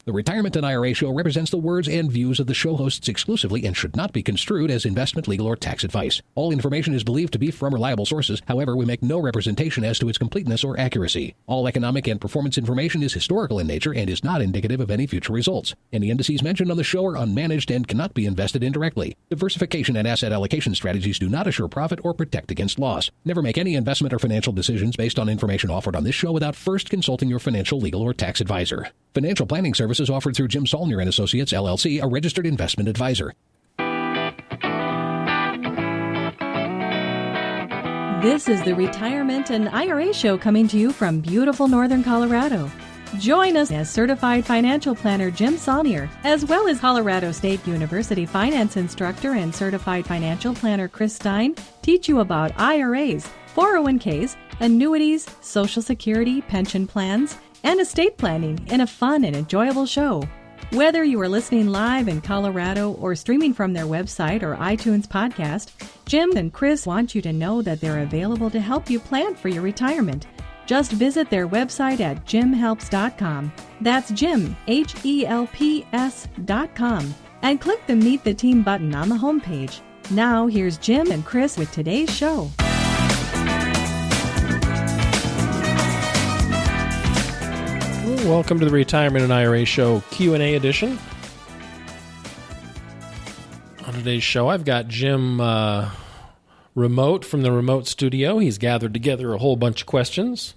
The Retirement and IRA Show represents the words and views of the show hosts exclusively and should not be construed as investment, legal, or tax advice. All information is believed to be from reliable sources. However, we make no representation as to its completeness or accuracy. All economic and performance information is historical in nature and is not indicative of any future results. Any indices mentioned on the show are unmanaged and cannot be invested indirectly. Diversification and asset allocation strategies do not assure profit or protect against loss. Never make any investment or financial decisions based on information offered on this show without first consulting your financial, legal, or tax advisor. Financial planning services offered through Jim Saulnier and Associates, LLC, a registered investment advisor. This is the Retirement and IRA Show coming to you from beautiful northern Colorado. Join us as Certified Financial Planner Jim Saulnier, as well as Colorado State University Finance Instructor and Certified Financial Planner Chris Stein, teach you about IRAs, 401ks, annuities, Social Security, pension plans, and estate planning in a fun and enjoyable show. Whether you are listening live in Colorado or streaming from their website or iTunes podcast, Jim and Chris want you to know that they're available to help you plan for your retirement. Just visit their website at jimhelps.com. That's Jim, HELPS.com. And click the Meet the Team button on the homepage. Now, here's Jim and Chris with today's show. Welcome to the Retirement and IRA Show Q&A edition. On today's show, I've got Jim remote from the remote studio. He's gathered together a whole bunch of questions.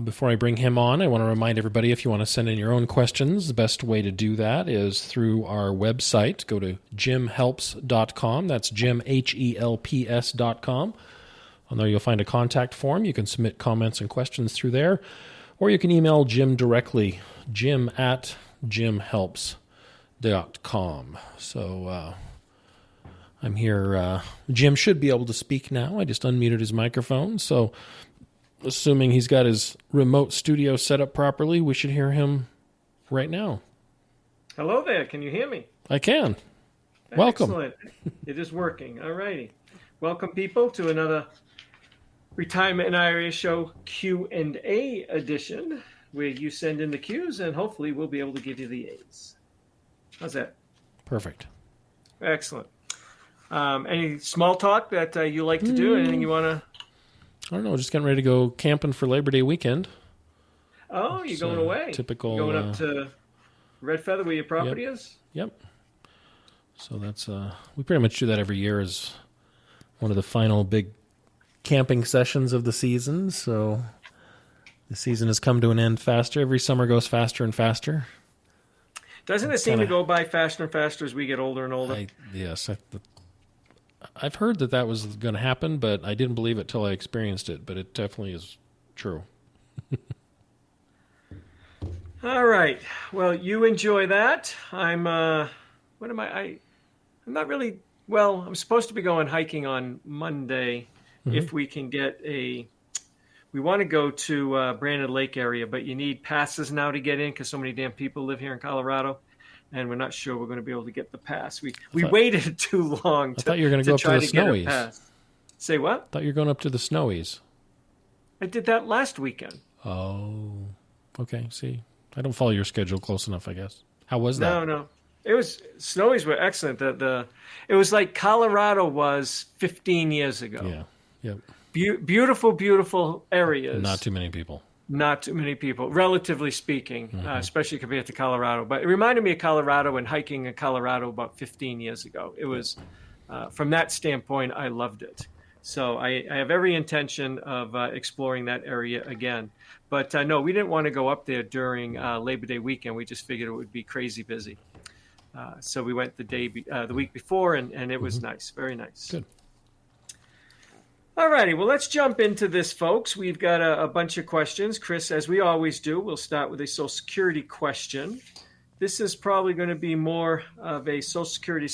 Before I bring him on, I want to remind everybody, if you want to send in your own questions, the best way to do that is through our website. Go to jimhelps.com. That's Jim, HELPS.com. On there, you'll find a contact form. You can submit comments and questions through there. Or you can email Jim directly, jim@jimhelps.com. So I'm here. Jim should be able to speak now. I just unmuted his microphone. So assuming he's got his remote studio set up properly, we should hear him right now. Hello there. Can you hear me? I can. Welcome. Excellent. It is working. All righty. Welcome, people, to another Retirement and IRA Show Q&A edition, where you send in the Qs and hopefully we'll be able to give you the As. How's that? Perfect. Excellent. Any small talk that you like to do? Anything you want to? I don't know. Just getting ready to go camping for Labor Day weekend. Oh, you're going away. Typical. Going up to Red Feather where your property is? Yep. So that's we pretty much do that every year as one of the final big camping sessions of the season. So the season has come to an end faster. Every summer goes faster and faster. Doesn't it seem to go by faster and faster as we get older and older? Yes. I've heard that was going to happen, but I didn't believe it till I experienced it. But it definitely is true. All right. Well, you enjoy that. I'm not really, I'm supposed to be going hiking on Monday. Mm-hmm. If we can get we want to go to Brandon Lake area, but you need passes now to get in because so many damn people live here in Colorado, and we're not sure we're going to be able to get the pass. We waited too long. I thought you were going to go up to the Snowies. Say what? I thought you were going up to the Snowies. I did that last weekend. Oh, okay. See, I don't follow your schedule close enough, I guess. How was that? No. Snowies were excellent. It was like Colorado was 15 years ago. Yeah. Yep. Beautiful, beautiful areas. Not too many people, relatively speaking, especially compared to Colorado. But it reminded me of Colorado and hiking in Colorado about 15 years ago. It was, from that standpoint, I loved it. So I have every intention of exploring that area again. But no, we didn't want to go up there during Labor Day weekend. We just figured it would be crazy busy. So we went the week before, and it was nice, very nice. Good. All righty, well, let's jump into this, folks. We've got a bunch of questions. Chris, as we always do, we'll start with a Social Security question. This is probably going to be more of a Social Security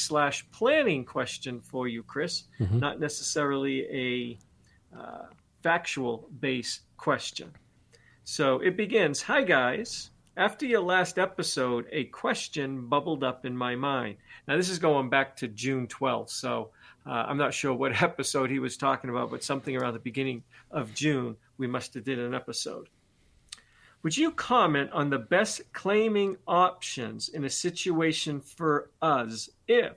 / planning question for you, Chris, not necessarily a factual-based question. So it begins, "Hi, guys. After your last episode, a question bubbled up in my mind." Now, this is going back to June 12th, so I'm not sure what episode he was talking about, but something around the beginning of June, we must have did an episode. Would you comment on the best claiming options in a situation for us if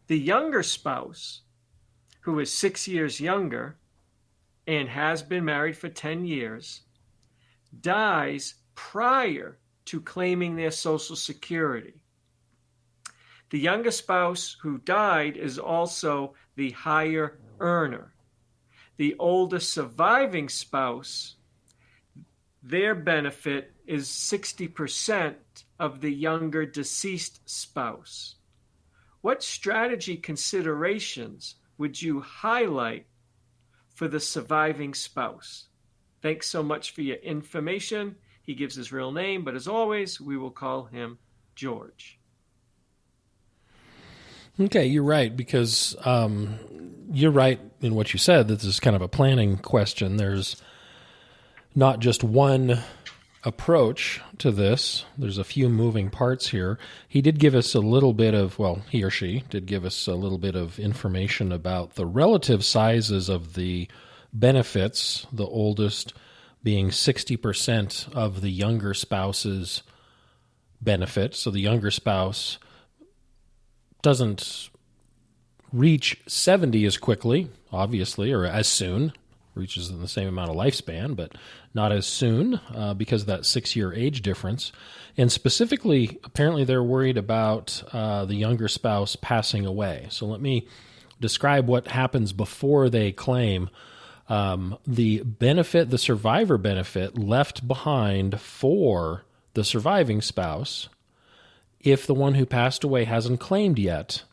the younger spouse, who is 6 years younger and has been married for 10 years, dies prior to claiming their Social Security? The younger spouse who died is also the higher earner. The older surviving spouse, their benefit is 60% of the younger deceased spouse. What strategy considerations would you highlight for the surviving spouse? Thanks so much for your information. He gives his real name, but as always, we will call him George. Okay, you're right, because you're right in what you said. This is kind of a planning question. There's not just one approach to this. There's a few moving parts here. He did give us a little bit of, well, he or she did give us a little bit of information about the relative sizes of the benefits, the oldest being 60% of the younger spouse's benefit. So the younger spouse doesn't reach 70 as quickly, obviously, or as soon, reaches in the same amount of lifespan, but not as soon because of that 6-year age difference. And specifically, apparently they're worried about the younger spouse passing away. So let me describe what happens before they claim. The benefit, the survivor benefit left behind for the surviving spouse, if the one who passed away hasn't claimed yet,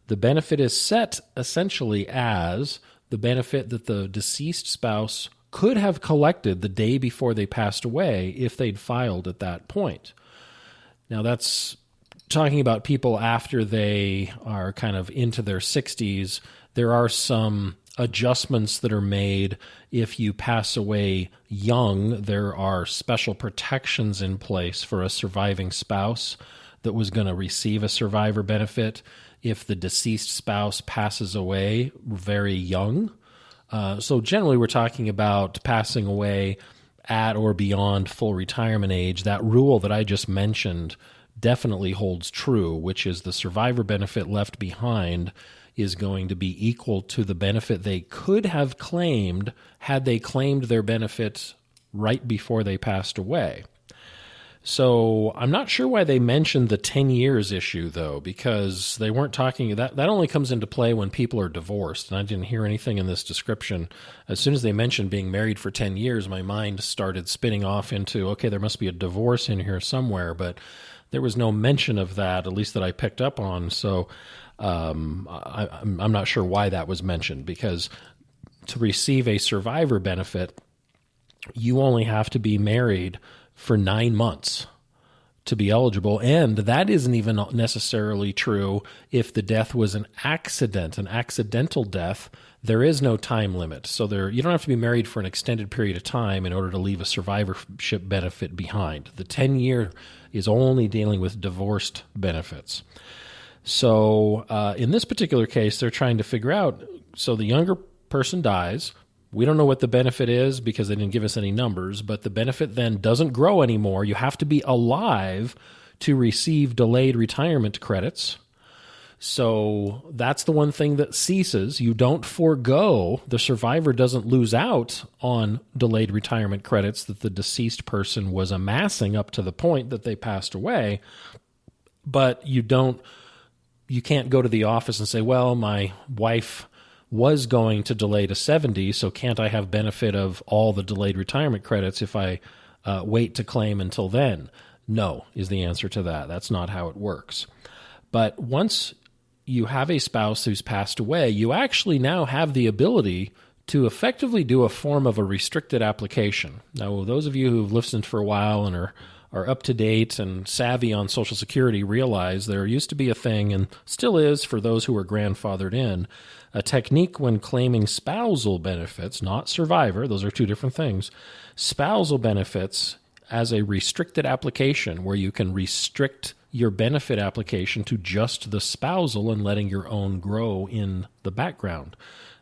the benefit is set essentially as the benefit that the deceased spouse could have collected the day before they passed away if they'd filed at that point. Now, that's talking about people after they are kind of into their 60s. There are some adjustments that are made if you pass away young. There are special protections in place for a surviving spouse that was going to receive a survivor benefit if the deceased spouse passes away very young. So generally we're talking about passing away at or beyond full retirement age. That rule that I just mentioned definitely holds true, which is the survivor benefit left behind is going to be equal to the benefit they could have claimed had they claimed their benefit right before they passed away. So I'm not sure why they mentioned the 10 years issue, though, because they weren't talking, that only comes into play when people are divorced, and I didn't hear anything in this description. As soon as they mentioned being married for 10 years, my mind started spinning off into, okay, there must be a divorce in here somewhere, but there was no mention of that, at least that I picked up on, so I'm not sure why that was mentioned, because to receive a survivor benefit, you only have to be married for 9 months to be eligible, and that isn't even necessarily true if the death was an accident, an accidental death. There is no time limit, so you don't have to be married for an extended period of time in order to leave a survivorship benefit behind. The 10-year is only dealing with divorced benefits. So in this particular case, they're trying to figure out, so the younger person dies. We don't know what the benefit is because they didn't give us any numbers, but the benefit then doesn't grow anymore. You have to be alive to receive delayed retirement credits. So that's the one thing that ceases. You don't forego, the survivor doesn't lose out on delayed retirement credits that the deceased person was amassing up to the point that they passed away, but you can't go to the office and say, well, my wife was going to delay to 70, so can't I have benefit of all the delayed retirement credits if I wait to claim until then? No, is the answer to that. That's not how it works. But once you have a spouse who's passed away, you actually now have the ability to effectively do a form of a restricted application. Now, those of you who've listened for a while and are up to date and savvy on Social Security realize there used to be a thing, and still is for those who are grandfathered in, a technique when claiming spousal benefits, not survivor, those are two different things, spousal benefits as a restricted application where you can restrict your benefit application to just the spousal and letting your own grow in the background.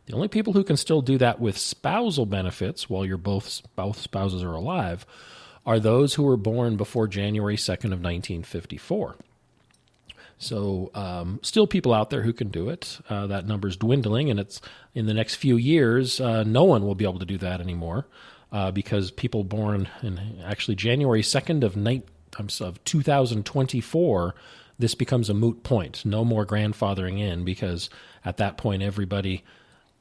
The only people who can still do that with spousal benefits while both spouses are alive are those who were born before January 2nd of 1954. So still people out there who can do it. That number's dwindling, and it's in the next few years, no one will be able to do that anymore because people born in actually January 2nd of 2024, this becomes a moot point. No more grandfathering in, because at that point everybody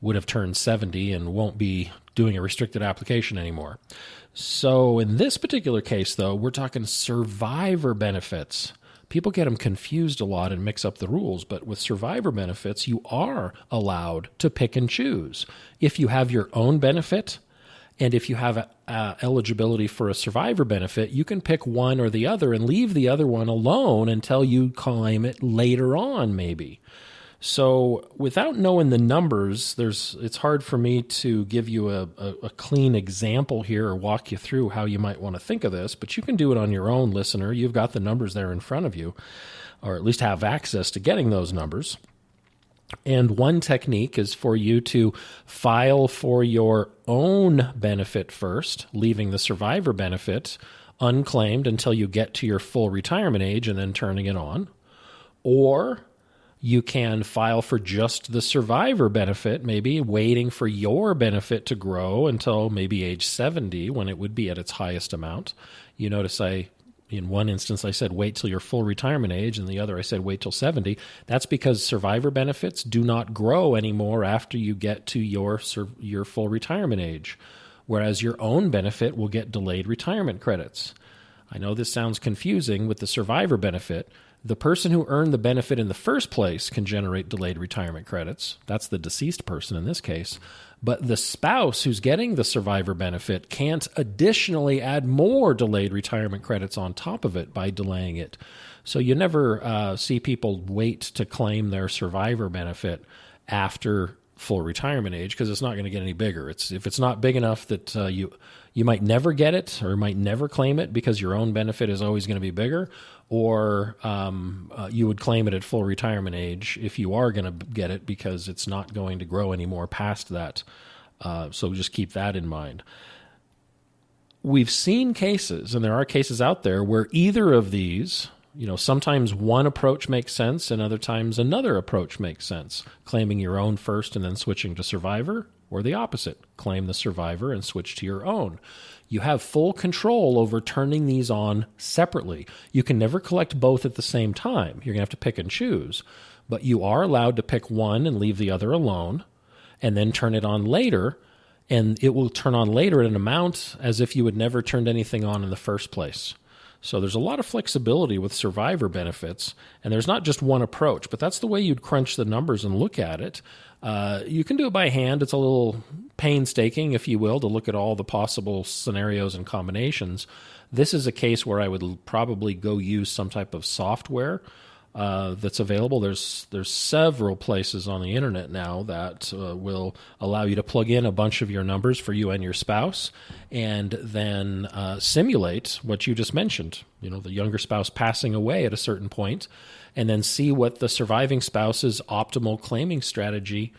would have turned 70 and won't be doing a restricted application anymore. So in this particular case, though, we're talking survivor benefits. People get them confused a lot and mix up the rules, but with survivor benefits, you are allowed to pick and choose. If you have your own benefit, and if you have eligibility for a survivor benefit, you can pick one or the other and leave the other one alone until you claim it later on, maybe. So without knowing the numbers, it's hard for me to give you a clean example here or walk you through how you might want to think of this, but you can do it on your own, listener. You've got the numbers there in front of you, or at least have access to getting those numbers. And one technique is for you to file for your own benefit first, leaving the survivor benefit unclaimed until you get to your full retirement age and then turning it on. Or you can file for just the survivor benefit, maybe waiting for your benefit to grow until maybe age 70 when it would be at its highest amount. You notice in one instance I said wait till your full retirement age, and the other I said wait till 70. That's because survivor benefits do not grow anymore after you get to your full retirement age, whereas your own benefit will get delayed retirement credits. I know this sounds confusing with the survivor benefit. The person who earned the benefit in the first place can generate delayed retirement credits. That's the deceased person in this case. But the spouse who's getting the survivor benefit can't additionally add more delayed retirement credits on top of it by delaying it. So you never see people wait to claim their survivor benefit after full retirement age, because it's not going to get any bigger. If it's not big enough that you might never get it or might never claim it because your own benefit is always going to be bigger, or you would claim it at full retirement age if you are going to get it because it's not going to grow anymore past that. So just keep that in mind. We've seen cases, and there are cases out there, where either of these, sometimes one approach makes sense and other times another approach makes sense. Claiming your own first and then switching to survivor, or the opposite. Claim the survivor and switch to your own. You have full control over turning these on separately. You can never collect both at the same time. You're going to have to pick and choose. But you are allowed to pick one and leave the other alone, and then turn it on later, and it will turn on later at an amount as if you had never turned anything on in the first place. So there's a lot of flexibility with survivor benefits, and there's not just one approach, but that's the way you'd crunch the numbers and look at it. You can do it by hand. It's a little painstaking, if you will, to look at all the possible scenarios and combinations. This is a case where I would probably go use some type of software that's available. There's several places on the internet now that will allow you to plug in a bunch of your numbers for you and your spouse, and then simulate what you just mentioned. The younger spouse passing away at a certain point, and then see what the surviving spouse's optimal claiming strategy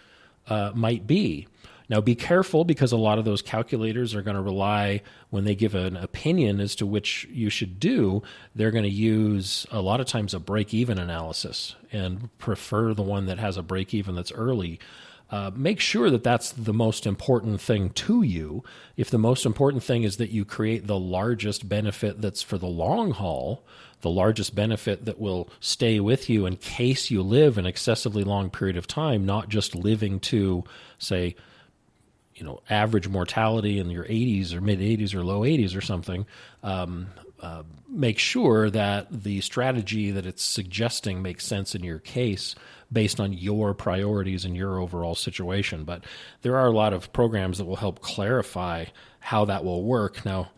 might be. Now, be careful, because a lot of those calculators are going to rely, when they give an opinion as to which you should do, they're going to use, a lot of times, a break-even analysis and prefer the one that has a break-even that's early. Make sure that that's the most important thing to you. If the most important thing is that you create the largest benefit that's for the long haul, the largest benefit that will stay with you in case you live an excessively long period of time, not just living to, say, average mortality in your 80s or mid-80s or low 80s or something, make sure that the strategy that it's suggesting makes sense in your case based on your priorities and your overall situation. But there are a lot of programs that will help clarify how that will work. Now,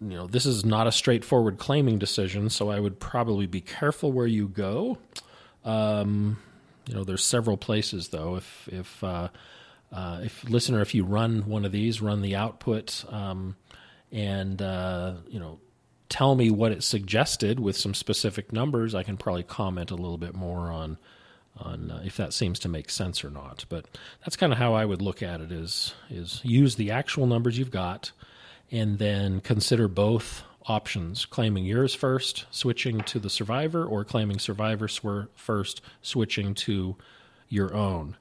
this is not a straightforward claiming decision, so I would probably be careful where you go. There's several places, though. If you run one of these, run the output, and tell me what it suggested with some specific numbers, I can probably comment a little bit more on if that seems to make sense or not. But that's kind of how I would look at it: is use the actual numbers you've got, and then consider both options, claiming yours first, switching to the survivor, or claiming survivor first, switching to your own.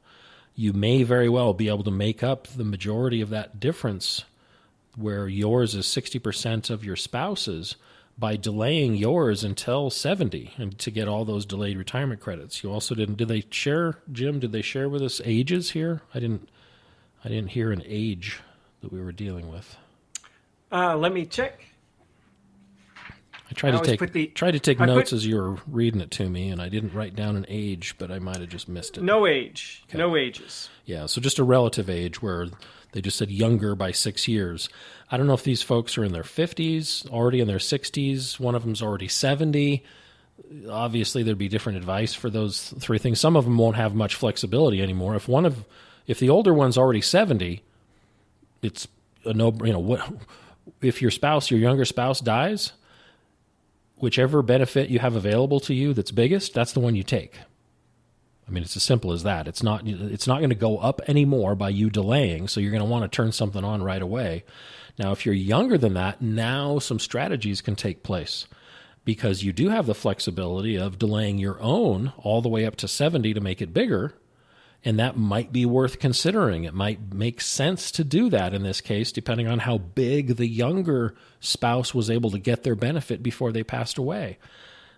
You may very well be able to make up the majority of that difference where yours is 60% of your spouse's by delaying yours until 70 and to get all those delayed retirement credits. You also did they share, Jim, did they share with us ages here? I didn't hear an age that we were dealing with. Let me check. I tried to take notes as you were reading it to me, and I didn't write down an age, but I might have just missed it. No age. Okay. No ages. Yeah, so just a relative age where they just said younger by 6 years. I don't know if these folks are in their 50s, already in their 60s. One of them's already 70. Obviously, there'd be different advice for those three things. Some of them won't have much flexibility anymore. If the older one's already 70, it's a if your younger spouse dies, whichever benefit you have available to you that's biggest, that's the one you take. I mean, it's as simple as that. It's not going to go up anymore by you delaying, so you're going to want to turn something on right away. Now, if you're younger than that, now some strategies can take place because you do have the flexibility of delaying your own all the way up to 70 to make it bigger, and that might be worth considering. It might make sense to do that in this case, depending on how big the younger spouse was able to get their benefit before they passed away.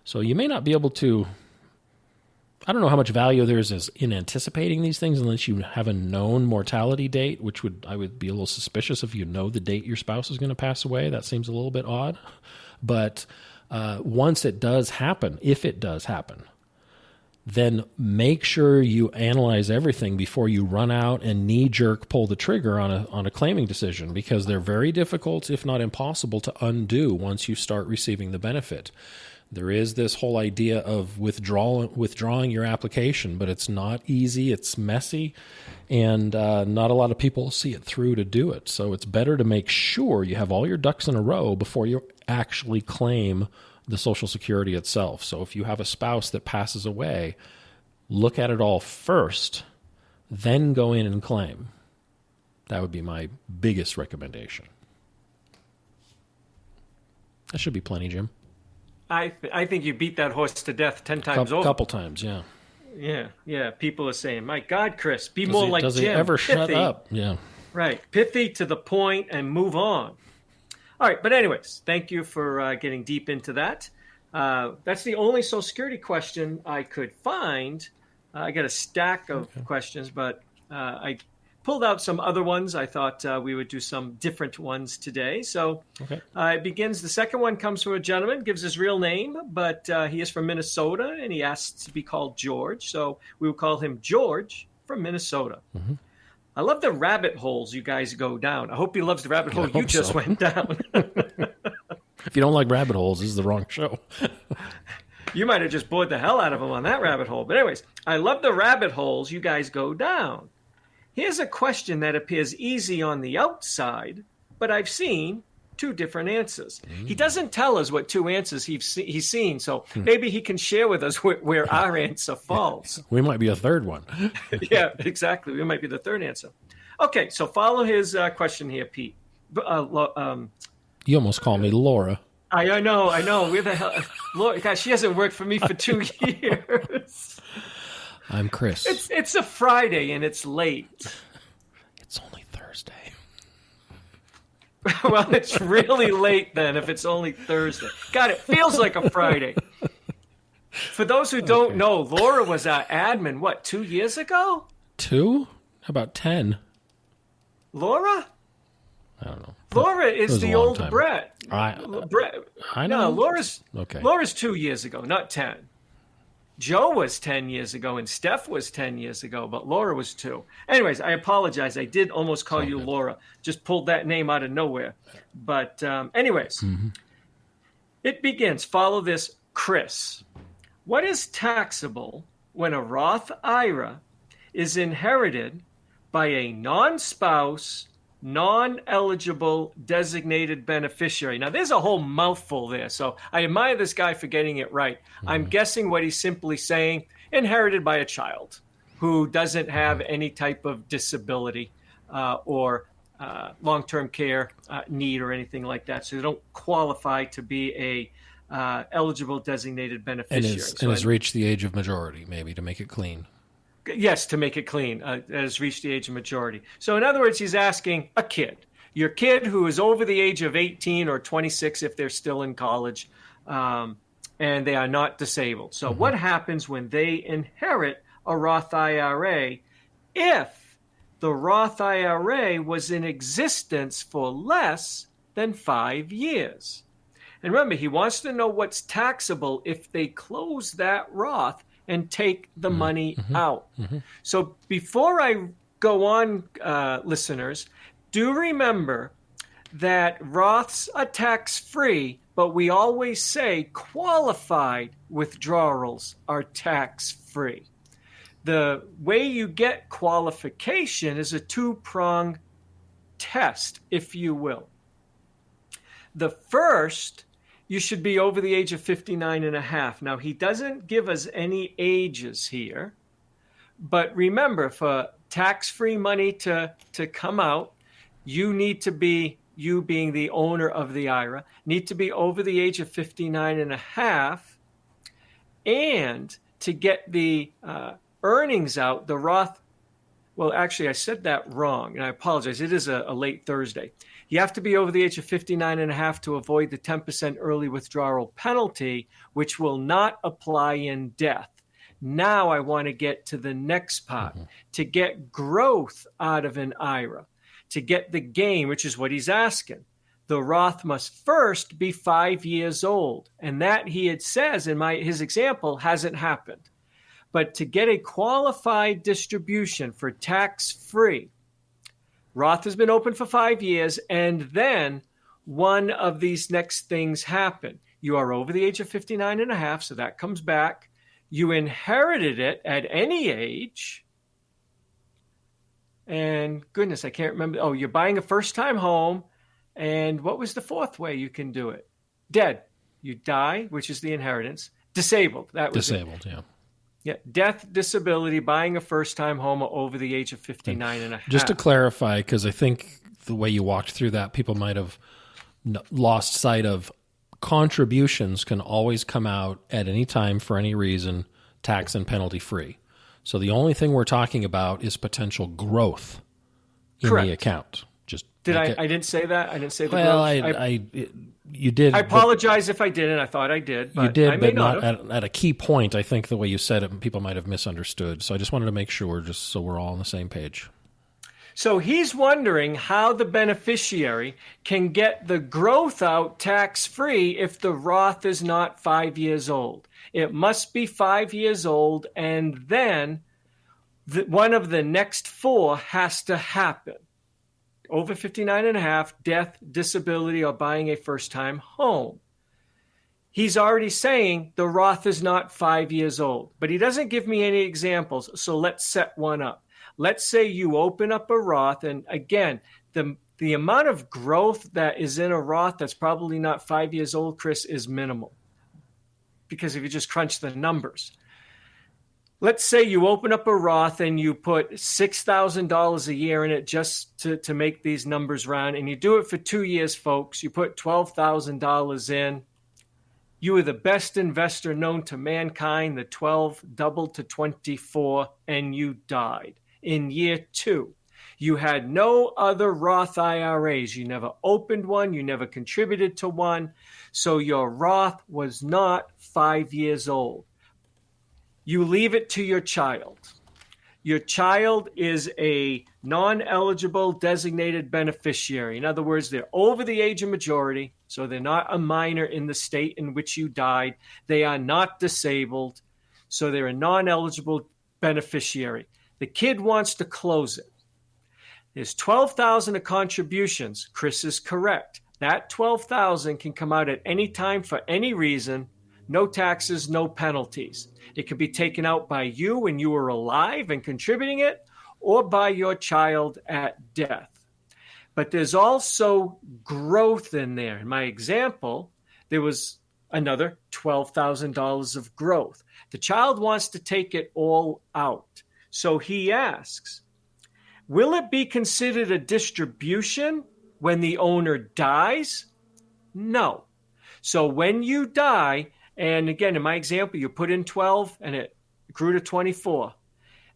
So you may not be able to... I don't know how much value there is in anticipating these things unless you have a known mortality date, which I would be a little suspicious if you know the date your spouse is going to pass away. That seems a little bit odd. But once it does happen, if it does happen, then make sure you analyze everything before you run out and knee-jerk pull the trigger on a claiming decision, because they're very difficult, if not impossible, to undo once you start receiving the benefit. There is this whole idea of withdrawing your application, but it's not easy, it's messy, and not a lot of people see it through to do it. So it's better to make sure you have all your ducks in a row before you actually claim the Social Security itself. So if you have a spouse that passes away, look at it all first, then go in and claim. That would be my biggest recommendation. That should be plenty, Jim. I think you beat that horse to death 10 times over. A couple times, yeah. Yeah. People are saying, my God, Chris, be more like Jim. Does he ever shut up? Yeah. Right. Pithy, to the point, and move on. All right. But anyways, thank you for getting deep into that. That's the only Social Security question I could find. I got a stack of questions, but I pulled out some other ones. I thought we would do some different ones today. So it begins. The second one comes from a gentleman, gives his real name, but he is from Minnesota, and he asks to be called George. So we will call him George from Minnesota. Mm-hmm. I love the rabbit holes you guys go down. I hope he loves the rabbit hole you just went down. If you don't like rabbit holes, this is the wrong show. You might have just bored the hell out of him on that rabbit hole. But anyways, I love the rabbit holes you guys go down. Here's a question that appears easy on the outside, but I've seen two different answers. He doesn't tell us what two answers he's seen, so maybe he can share with us where our answer falls. We might be a third one. Yeah, exactly. We might be the third answer. Okay, so follow his question here, Pete. You almost call me Laura. I know. Where the hell? Laura, gosh, she hasn't worked for me for 2 years. I'm Chris. It's a Friday and it's late. It's only Thursday. Well, it's really late then if it's only Thursday. God, it feels like a Friday. For those who don't know, Laura was our admin, 2 years ago? 2? How about 10? Laura? I don't know. Laura is the old time. Brett. I know. No, Laura's 2 years ago, not 10. Joe was 10 years ago and Steph was 10 years ago, but Laura was 2. Anyways, I apologize. I did almost call you Laura. Just pulled that name out of nowhere. But anyways, It begins. Follow this, Chris. What is taxable when a Roth IRA is inherited by a non-spouse, non-eligible designated beneficiary? Now, there's a whole mouthful there, so I admire this guy for getting it right. I'm guessing what he's simply saying, inherited by a child who doesn't have any type of disability or long-term care need or anything like that. So they don't qualify to be a eligible designated beneficiary. And has reached the age of majority, maybe, to make it clean. Yes, to make it clean, has reached the age of majority. So in other words, he's asking a kid, your kid who is over the age of 18 or 26 if they're still in college, and they are not disabled. So what happens when they inherit a Roth IRA if the Roth IRA was in existence for less than 5 years? And remember, he wants to know what's taxable if they close that Roth and take the money out. So before I go on, listeners, do remember that Roths are tax-free, but we always say qualified withdrawals are tax-free. The way you get qualification is a two-pronged test, if you will. The first, you should be over the age of 59 and a half. Now, he doesn't give us any ages here, but remember, for tax-free money to come out, you need to be, you being the owner of the IRA, need to be over the age of 59 and a half, and to get the earnings out, the Roth, well, actually, I said that wrong, and I apologize. It is a late Thursday. You have to be over the age of 59 and a half to avoid the 10% early withdrawal penalty, which will not apply in death. Now I want to get to the next part. To get growth out of an IRA, to get the gain, which is what he's asking, the Roth must first be 5 years old. And that, he had says in his example, hasn't happened. But to get a qualified distribution for tax-free, Roth has been open for 5 years, and then one of these next things happen. You are over the age of 59 and a half, so that comes back. You inherited it at any age. And goodness, I can't remember. Oh, you're buying a first-time home. And what was the fourth way you can do it? Dead. You die, which is the inheritance. Disabled. That was disabled, yeah. Yeah, death, disability, buying a first-time home over the age of 59 and a half. Just to clarify, because I think the way you walked through that, people might have lost sight of contributions can always come out at any time for any reason, tax and penalty free. So the only thing we're talking about is potential growth in the account. Just I didn't say that? I didn't say the growth? Well, you did. I apologize if I didn't. I thought I did. But you did, I may but not at a key point. I think the way you said it, people might have misunderstood. So I just wanted to make sure, just so we're all on the same page. So he's wondering how the beneficiary can get the growth out tax-free if the Roth is not 5 years old. It must be 5 years old, and then one of the next four has to happen. Over 59 and a half, death, disability, or buying a first-time home. He's already saying the Roth is not 5 years old, but he doesn't give me any examples, so let's set one up. Let's say you open up a Roth, and again, the amount of growth that is in a Roth that's probably not 5 years old, Chris, is minimal. Because if you just crunch the numbers. Let's say you open up a Roth and you put $6,000 a year in it just to make these numbers round, and you do it for 2 years, folks. You put $12,000 in. You were the best investor known to mankind. The 12 doubled to 24, and you died. In year 2, you had no other Roth IRAs. You never opened one. You never contributed to one. So your Roth was not 5 years old. You leave it to your child. Your child is a non-eligible designated beneficiary. In other words, they're over the age of majority, so they're not a minor in the state in which you died. They are not disabled, so they're a non-eligible beneficiary. The kid wants to close it. There's $12,000 of contributions. Chris is correct. That $12,000 can come out at any time for any reason. No taxes, no penalties. It can be taken out by you when you were alive and contributing it, or by your child at death. But there's also growth in there. In my example, there was another $12,000 of growth. The child wants to take it all out. So he asks, Will it be considered a distribution when the owner dies? No. So when you die, and again, in my example, you put in 12 and it grew to 24,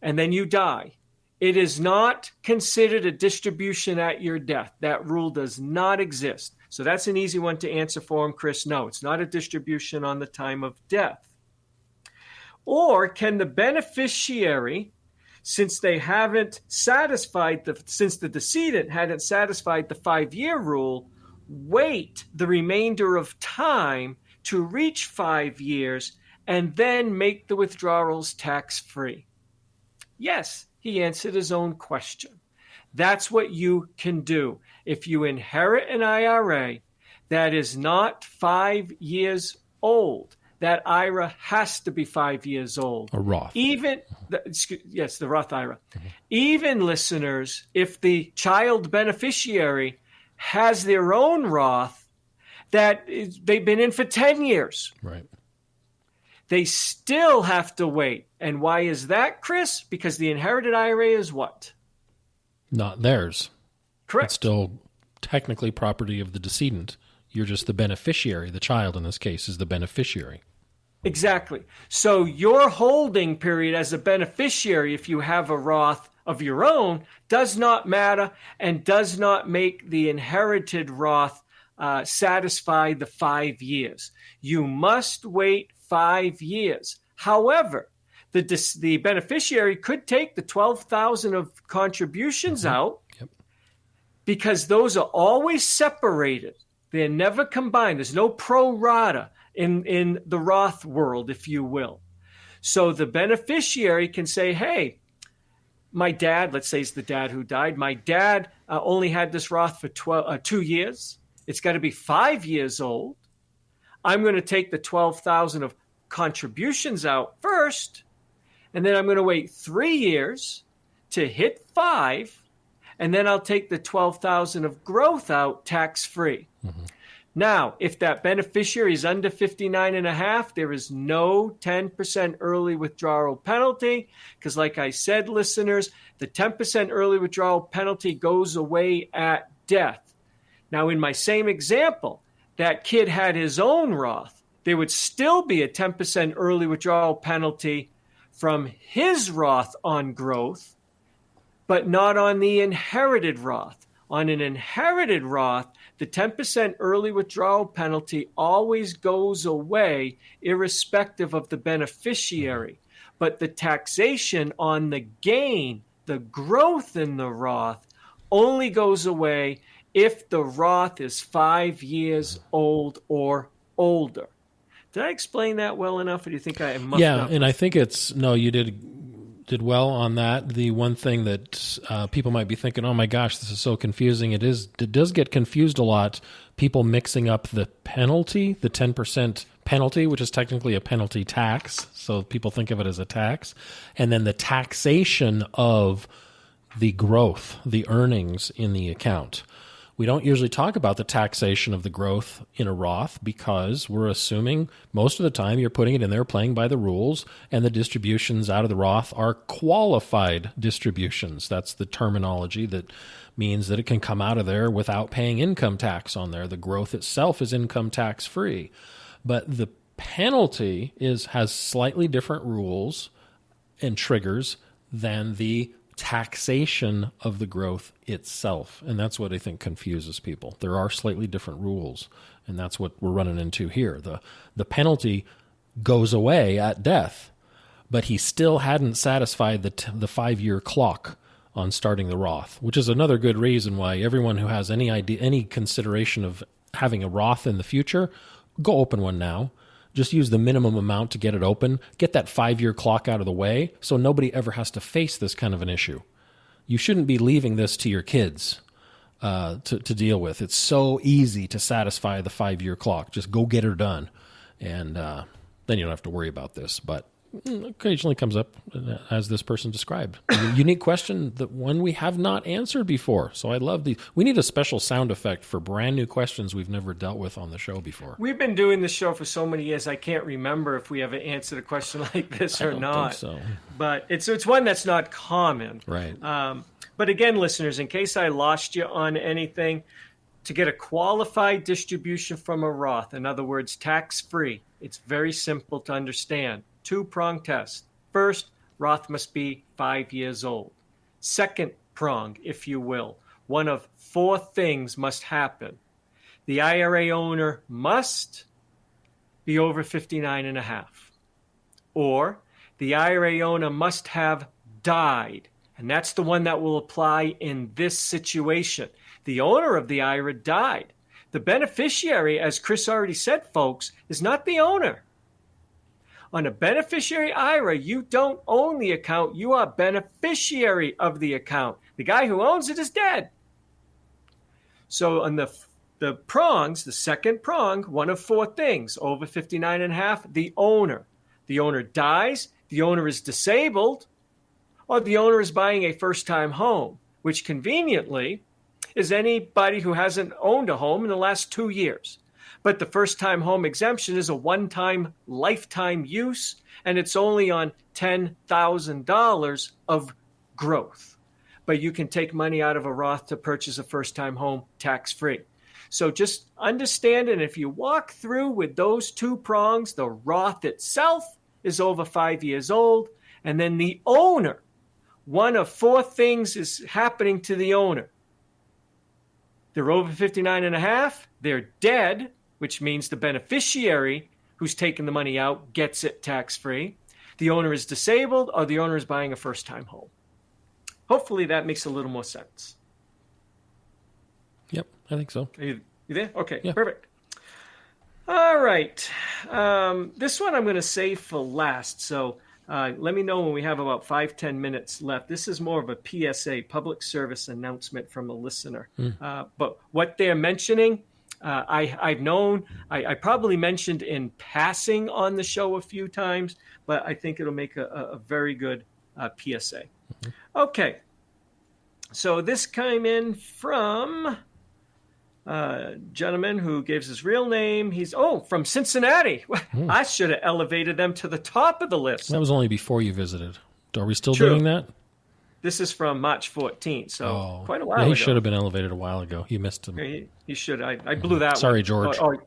and then you die, it is not considered a distribution at your death. That rule does not exist. So that's an easy one to answer for him, Chris. No, it's not a distribution on the time of death. Or can the beneficiary, since the decedent hadn't satisfied the 5-year rule, wait the remainder of time to reach 5 years and then make the withdrawals tax-free? Yes, he answered his own question. That's what you can do. If you inherit an IRA that is not 5 years old, that IRA has to be 5 years old. A Roth. The Roth IRA. Mm-hmm. Even listeners, if the child beneficiary has their own Roth that they've been in for 10 years. Right. They still have to wait. And why is that, Chris? Because the inherited IRA is what? Not theirs. Correct. It's still technically property of the decedent. You're just the beneficiary. The child, in this case, is the beneficiary. Exactly. So your holding period as a beneficiary, if you have a Roth of your own, does not matter and does not make the inherited Roth satisfy the 5 years. You must wait 5 years. However, the beneficiary could take the $12,000 of contributions out because those are always separated. They're never combined. There's no pro rata in the Roth world, if you will. So the beneficiary can say, hey, my dad, let's say it's the dad who died, my dad only had this Roth for 2 years. It's got to be 5 years old. I'm going to take the $12,000 of contributions out first, and then I'm going to wait 3 years to hit 5, and then I'll take the $12,000 of growth out tax-free. Mm-hmm. Now, if that beneficiary is under 59 and a half, there is no 10% early withdrawal penalty because, like I said, listeners, the 10% early withdrawal penalty goes away at death. Now, in my same example, that kid had his own Roth. There would still be a 10% early withdrawal penalty from his Roth on growth, but not on the inherited Roth. On an inherited Roth, the 10% early withdrawal penalty always goes away, irrespective of the beneficiary. But the taxation on the gain, the growth in the Roth, only goes away if the Roth is 5 years old or older. Did I explain that well enough, or do you think I must? Yeah, and I think you did well on that. The one thing that people might be thinking, oh my gosh, this is so confusing. It does get confused a lot. People mixing up the penalty, the 10% penalty, which is technically a penalty tax. So people think of it as a tax. And then the taxation of the growth, the earnings in the account. We don't usually talk about the taxation of the growth in a Roth because we're assuming most of the time you're putting it in there playing by the rules, and the distributions out of the Roth are qualified distributions. That's the terminology that means that it can come out of there without paying income tax on there. The growth itself is income tax free. But the penalty has slightly different rules and triggers than the taxation of the growth itself. And that's what I think confuses people. There are slightly different rules, and that's what we're running into here. The penalty goes away at death, but he still hadn't satisfied the 5-year clock on starting the Roth, which is another good reason why everyone who has any consideration of having a Roth in the future, go open one now. Just use the minimum amount to get it open. Get that 5-year clock out of the way so nobody ever has to face this kind of an issue. You shouldn't be leaving this to your kids to deal with. It's so easy to satisfy the 5-year clock. Just go get her done, and then you don't have to worry about this. But Occasionally comes up, as this person described. A unique question, that one we have not answered before. So I love these. We need a special sound effect for brand new questions we've never dealt with on the show before. We've been doing this show for so many years, I can't remember if we ever answered a question like this or not. I don't think so. But it's one that's not common. Right. But again, listeners, in case I lost you on anything, to get a qualified distribution from a Roth, in other words, tax-free, it's very simple to understand. Two-prong test. First, Roth must be 5 years old. Second prong, if you will, one of 4 things must happen. The IRA owner must be over 59 and a half. Or the IRA owner must have died. And that's the one that will apply in this situation. The owner of the IRA died. The beneficiary, as Chris already said, folks, is not the owner. On a beneficiary IRA, you don't own the account. You are beneficiary of the account. The guy who owns it is dead. So on the prongs, the second prong, one of 4 things, over 59 and a half, the owner. The owner dies, the owner is disabled, or the owner is buying a first-time home, which conveniently is anybody who hasn't owned a home in the last 2 years. But the first-time home exemption is a one-time, lifetime use, and it's only on $10,000 of growth. But you can take money out of a Roth to purchase a first-time home tax-free. So just understand, and if you walk through with those 2 prongs, the Roth itself is over 5 years old, and then the owner, one of 4 things is happening to the owner. They're over 59 and a half, they're dead, which means the beneficiary who's taking the money out gets it tax-free. The owner is disabled, or the owner is buying a first-time home. Hopefully that makes a little more sense. Yep, I think so. Are you there? Okay, yeah. Perfect. All right. This one I'm going to save for last. So let me know when we have about 5-10 minutes left. This is more of a PSA, public service announcement from a listener. But what they're mentioning, I've known, I probably mentioned in passing on the show a few times, but I think it'll make a very good PSA. Okay. So this came in from a gentleman who gives his real name. He's, from Cincinnati. I should have elevated them to the top of the list. That was only before you visited. Are we still True. doing that? This is from March 14th, so quite a while ago. He should have been elevated a while ago. You missed him. He should. I blew that Sorry, one. George.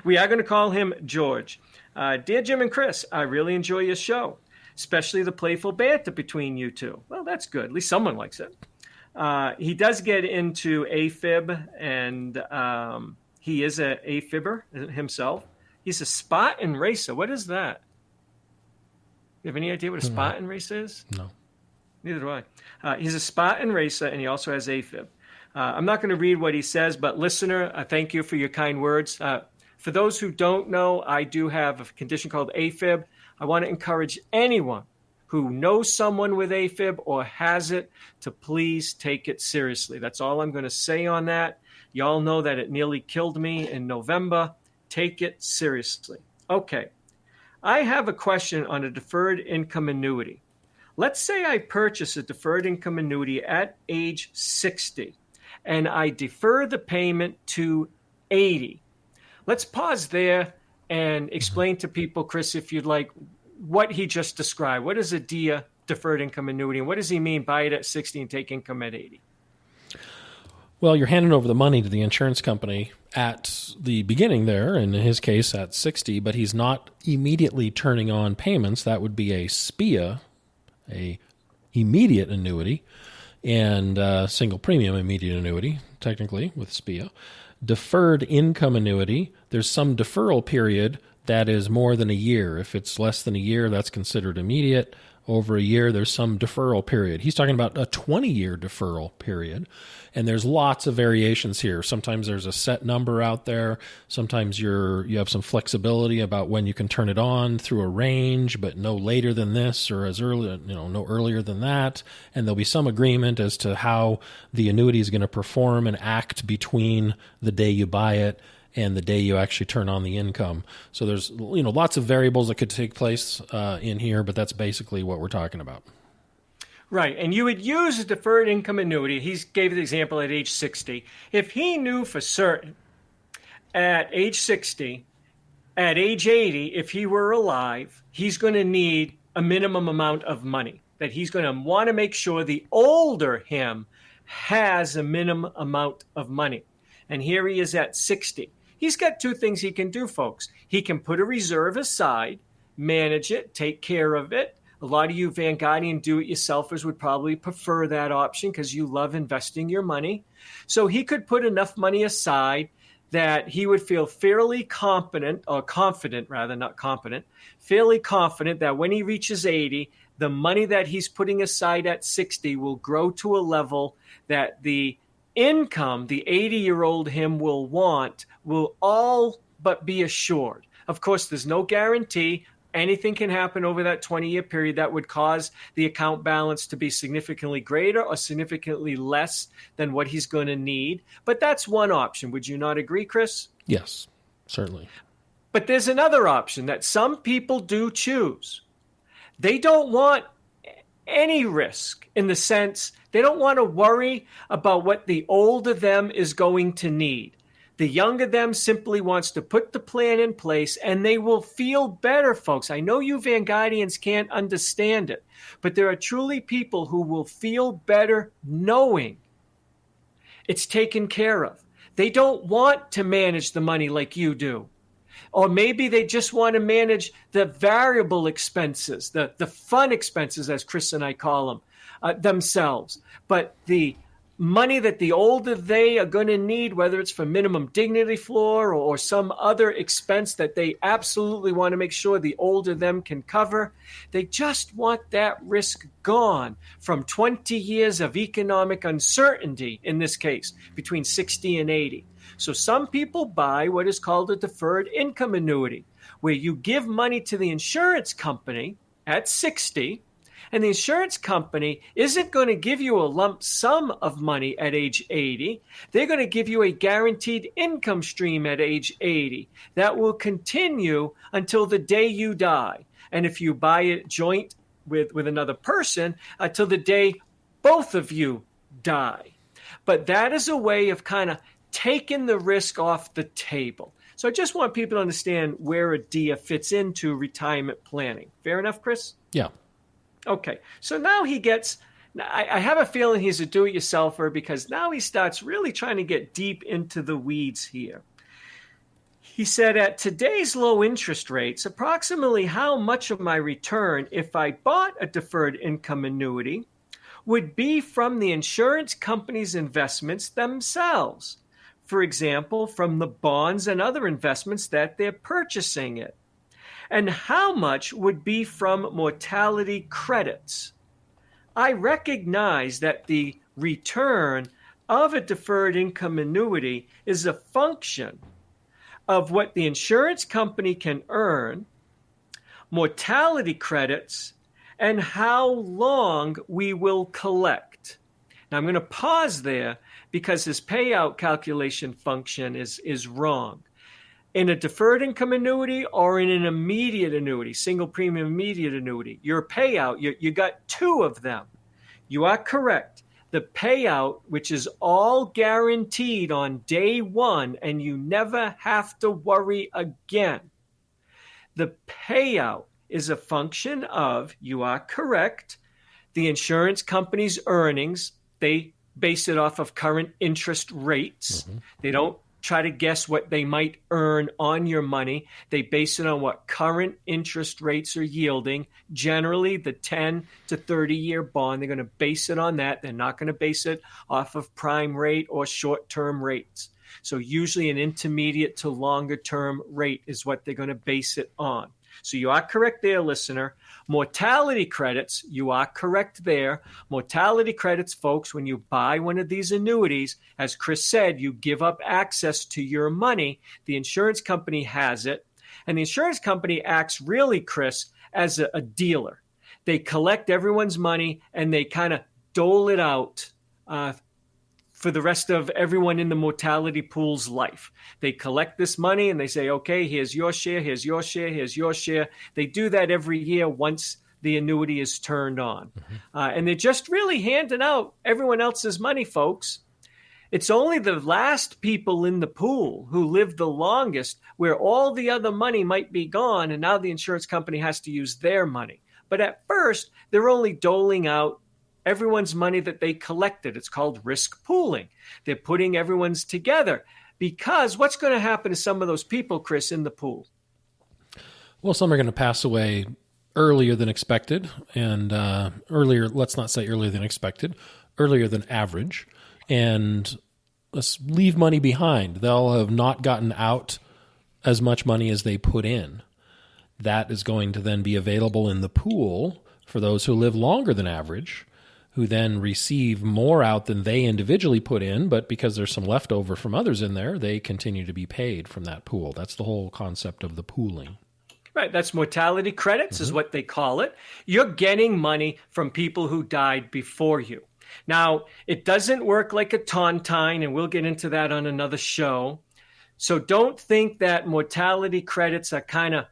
We are going to call him George. Dear Jim and Chris, I really enjoy your show, especially the playful banter between you two. Well, that's good. At least someone likes it. He does get into AFib, and he is an AFibber himself. He's a Spartan racer. What is that? You have any idea what a Spartan racer is? No. Neither do I. He's a Spartan racer, and he also has AFib. I'm not going to read what he says, but listener, thank you for your kind words. For those who don't know, I do have a condition called AFib. I want to encourage anyone who knows someone with AFib or has it to please take it seriously. That's all I'm going to say on that. Y'all know that it nearly killed me in November. Take it seriously. Okay. I have a question on a deferred income annuity. Let's say I purchase a deferred income annuity at age 60 and I defer the payment to 80. Let's pause there and explain to people, Chris, if you'd like, what he just described. What is a DIA, deferred income annuity, and what does he mean buy it at 60 and take income at 80? Well, you're handing over the money to the insurance company at the beginning there, in his case at 60, but he's not immediately turning on payments. That would be a SPIA, a immediate annuity, and single premium immediate annuity, technically, with SPIA. Deferred income annuity, there's some deferral period that is more than a year. If it's less than a year, that's considered immediate. Over a year, there's some deferral period. He's talking about a 20-year deferral period, and there's lots of variations here. Sometimes there's a set number out there. Sometimes you have some flexibility about when you can turn it on through a range, but no later than this or as early, no earlier than that. And there'll be some agreement as to how the annuity is going to perform and act between the day you buy it and the day you actually turn on the income. So there's lots of variables that could take place in here, but that's basically what we're talking about. Right, and you would use a deferred income annuity. He gave the example at age 60. If he knew for certain at age 60, at age 80, if he were alive, he's going to need a minimum amount of money, that he's going to want to make sure the older him has a minimum amount of money. And here he is at 60. He's got two things he can do, folks. He can put a reserve aside, manage it, take care of it. A lot of you Van Guardian do-it-yourselfers would probably prefer that option because you love investing your money. So he could put enough money aside that he would feel fairly confident that when he reaches 80, the money that he's putting aside at 60 will grow to a level that the income the 80-year-old him will want will all but be assured. Of course, there's no guarantee. Anything can happen over that 20-year period that would cause the account balance to be significantly greater or significantly less than what he's going to need. But that's one option. Would you not agree, Chris? Yes, certainly. But there's another option that some people do choose. They don't want any risk in the sense they don't want to worry about what the older them is going to need. The younger them simply wants to put the plan in place, and they will feel better, folks. I know you Van Guardians can't understand it, but there are truly people who will feel better knowing it's taken care of. They don't want to manage the money like you do. Or maybe they just want to manage the variable expenses, the fun expenses, as Chris and I call them, themselves. But the money that the older they are going to need, whether it's for minimum dignity floor or some other expense that they absolutely want to make sure the older them can cover, they just want that risk gone from 20 years of economic uncertainty, in this case, between 60 and 80. So some people buy what is called a deferred income annuity, where you give money to the insurance company at 60, and the insurance company isn't going to give you a lump sum of money at age 80. They're going to give you a guaranteed income stream at age 80 that will continue until the day you die. And if you buy it joint with another person, until the day both of you die. But that is a way of kind of taking the risk off the table. So I just want people to understand where a DIA fits into retirement planning. Fair enough, Chris? Yeah. Okay, so now I have a feeling he's a do-it-yourselfer because now he starts really trying to get deep into the weeds here. He said, at today's low interest rates, approximately how much of my return, if I bought a deferred income annuity, would be from the insurance company's investments themselves? For example, from the bonds and other investments that they're purchasing it. And how much would be from mortality credits? I recognize that the return of a deferred income annuity is a function of what the insurance company can earn, mortality credits, and how long we will collect. Now I'm going to pause there because his payout calculation function is wrong. In a deferred income annuity or in an immediate annuity, single premium immediate annuity, your payout, you got two of them. You are correct. The payout, which is all guaranteed on day one, and you never have to worry again. The payout is a function of, you are correct, the insurance company's earnings. They base it off of current interest rates. Mm-hmm. They don't try to guess what they might earn on your money. They base it on what current interest rates are yielding. Generally, the 10 to 30-year bond, they're going to base it on that. They're not going to base it off of prime rate or short-term rates. So usually an intermediate to longer-term rate is what they're going to base it on. So you are correct there, listener. Mortality credits, you are correct there. Mortality credits, folks, when you buy one of these annuities, as Chris said, you give up access to your money. The insurance company has it. And the insurance company acts really, Chris, as a dealer. They collect everyone's money and they kind of dole it out for the rest of everyone in the mortality pool's life. They collect this money and they say, okay, here's your share, here's your share, here's your share. They do that every year once the annuity is turned on. And they're just really handing out everyone else's money, folks. It's only the last people in the pool who live the longest where all the other money might be gone, and now the insurance company has to use their money. But at first, they're only doling out everyone's money that they collected. It's called risk pooling. They're putting everyone's together because what's going to happen to some of those people, Chris, in the pool? Well, some are going to pass away earlier than expected, and let's not say earlier than expected, earlier than average, and let's leave money behind. They'll have not gotten out as much money as they put in. That is going to then be available in the pool for those who live longer than average, who then receive more out than they individually put in, but because there's some leftover from others in there, they continue to be paid from that pool. That's the whole concept of the pooling. Right, that's mortality credits is what they call it. You're getting money from people who died before you. Now, it doesn't work like a tontine, and we'll get into that on another show. So don't think that mortality credits are kind of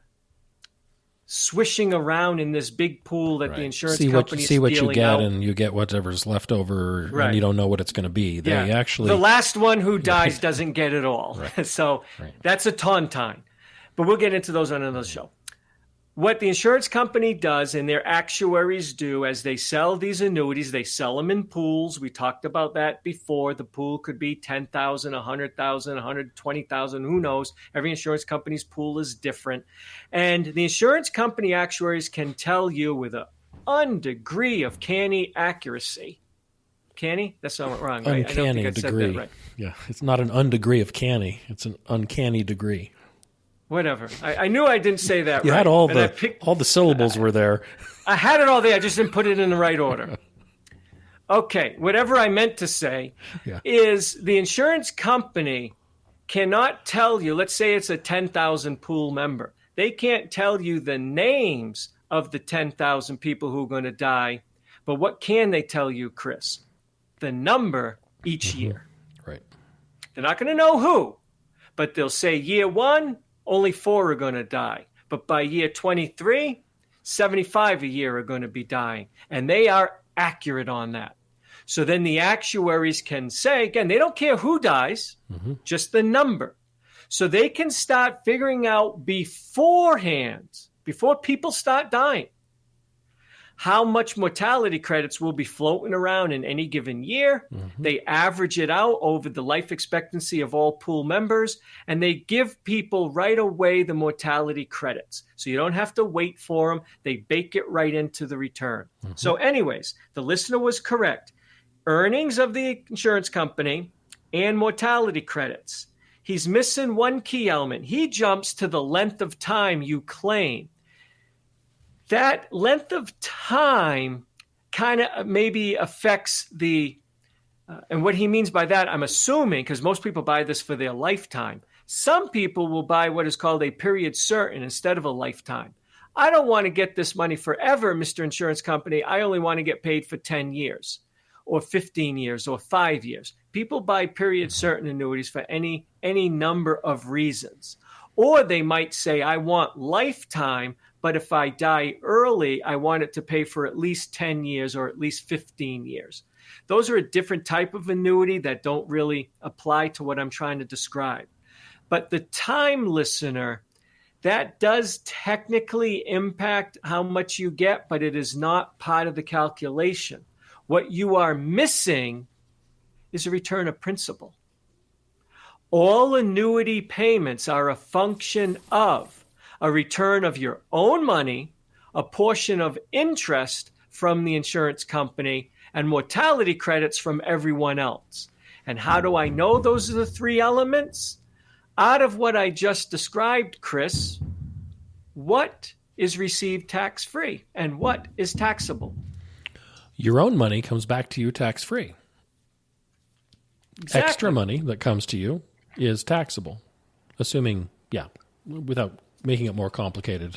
swishing around in this big pool that the insurance company is dealing out. See what you get, and you get whatever's left over, and you don't know what it's going to be. They actually, the last one who dies doesn't get it all. So that's a tontine. But we'll get into those on another show. What the insurance company does and their actuaries do as they sell these annuities, they sell them in pools. We talked about that before. The pool could be 10,000, 100,000, 120,000, who knows? Every insurance company's pool is different. And the insurance company actuaries can tell you with an degree of canny accuracy. Canny? That's not wrong, right? Uncanny degree. Right. Yeah, it's not an undegree of canny. It's an uncanny degree. Whatever. I knew I didn't say that right. You had all the syllables were there. I had it all there. I just didn't put it in the right order. Okay. Whatever I meant to say is the insurance company cannot tell you, let's say it's a 10,000 pool member. They can't tell you the names of the 10,000 people who are going to die. But what can they tell you, Chris? The number each year. Right. They're not going to know who, but they'll say year 1, only 4 are going to die. But by year 23, 75 a year are going to be dying. And they are accurate on that. So then the actuaries can say, again, they don't care who dies, just the number. So they can start figuring out beforehand, before people start dying, how much mortality credits will be floating around in any given year. They average it out over the life expectancy of all pool members, and they give people right away the mortality credits. So you don't have to wait for them. They bake it right into the return. So anyways, the listener was correct. Earnings of the insurance company and mortality credits. He's missing one key element. He jumps to the length of time you claim. That length of time kind of maybe affects the, and what he means by that, I'm assuming, because most people buy this for their lifetime. Some people will buy what is called a period certain instead of a lifetime. I don't want to get this money forever, Mr. Insurance Company. I only want to get paid for 10 years or 15 years or 5 years. People buy period certain annuities for any number of reasons. Or they might say, I want lifetime, but if I die early, I want it to pay for at least 10 years or at least 15 years. Those are a different type of annuity that don't really apply to what I'm trying to describe. But the time listener, that does technically impact how much you get, but it is not part of the calculation. What you are missing is a return of principal. All annuity payments are a function of a return of your own money, a portion of interest from the insurance company, and mortality credits from everyone else. And how do I know those are the 3 elements? Out of what I just described, Chris, what is received tax-free and what is taxable? Your own money comes back to you tax-free. Exactly. Extra money that comes to you is taxable, assuming, without making it more complicated.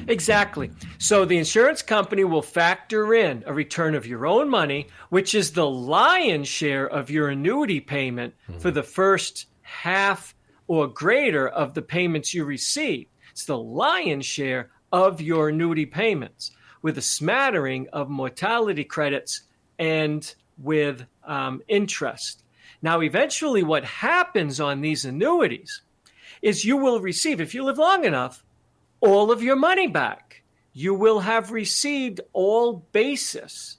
Exactly. So the insurance company will factor in a return of your own money, which is the lion's share of your annuity payment for the first half or greater of the payments you receive. It's the lion's share of your annuity payments, with a smattering of mortality credits and with interest. Now, eventually what happens on these annuities is you will receive, if you live long enough, all of your money back. You will have received all basis.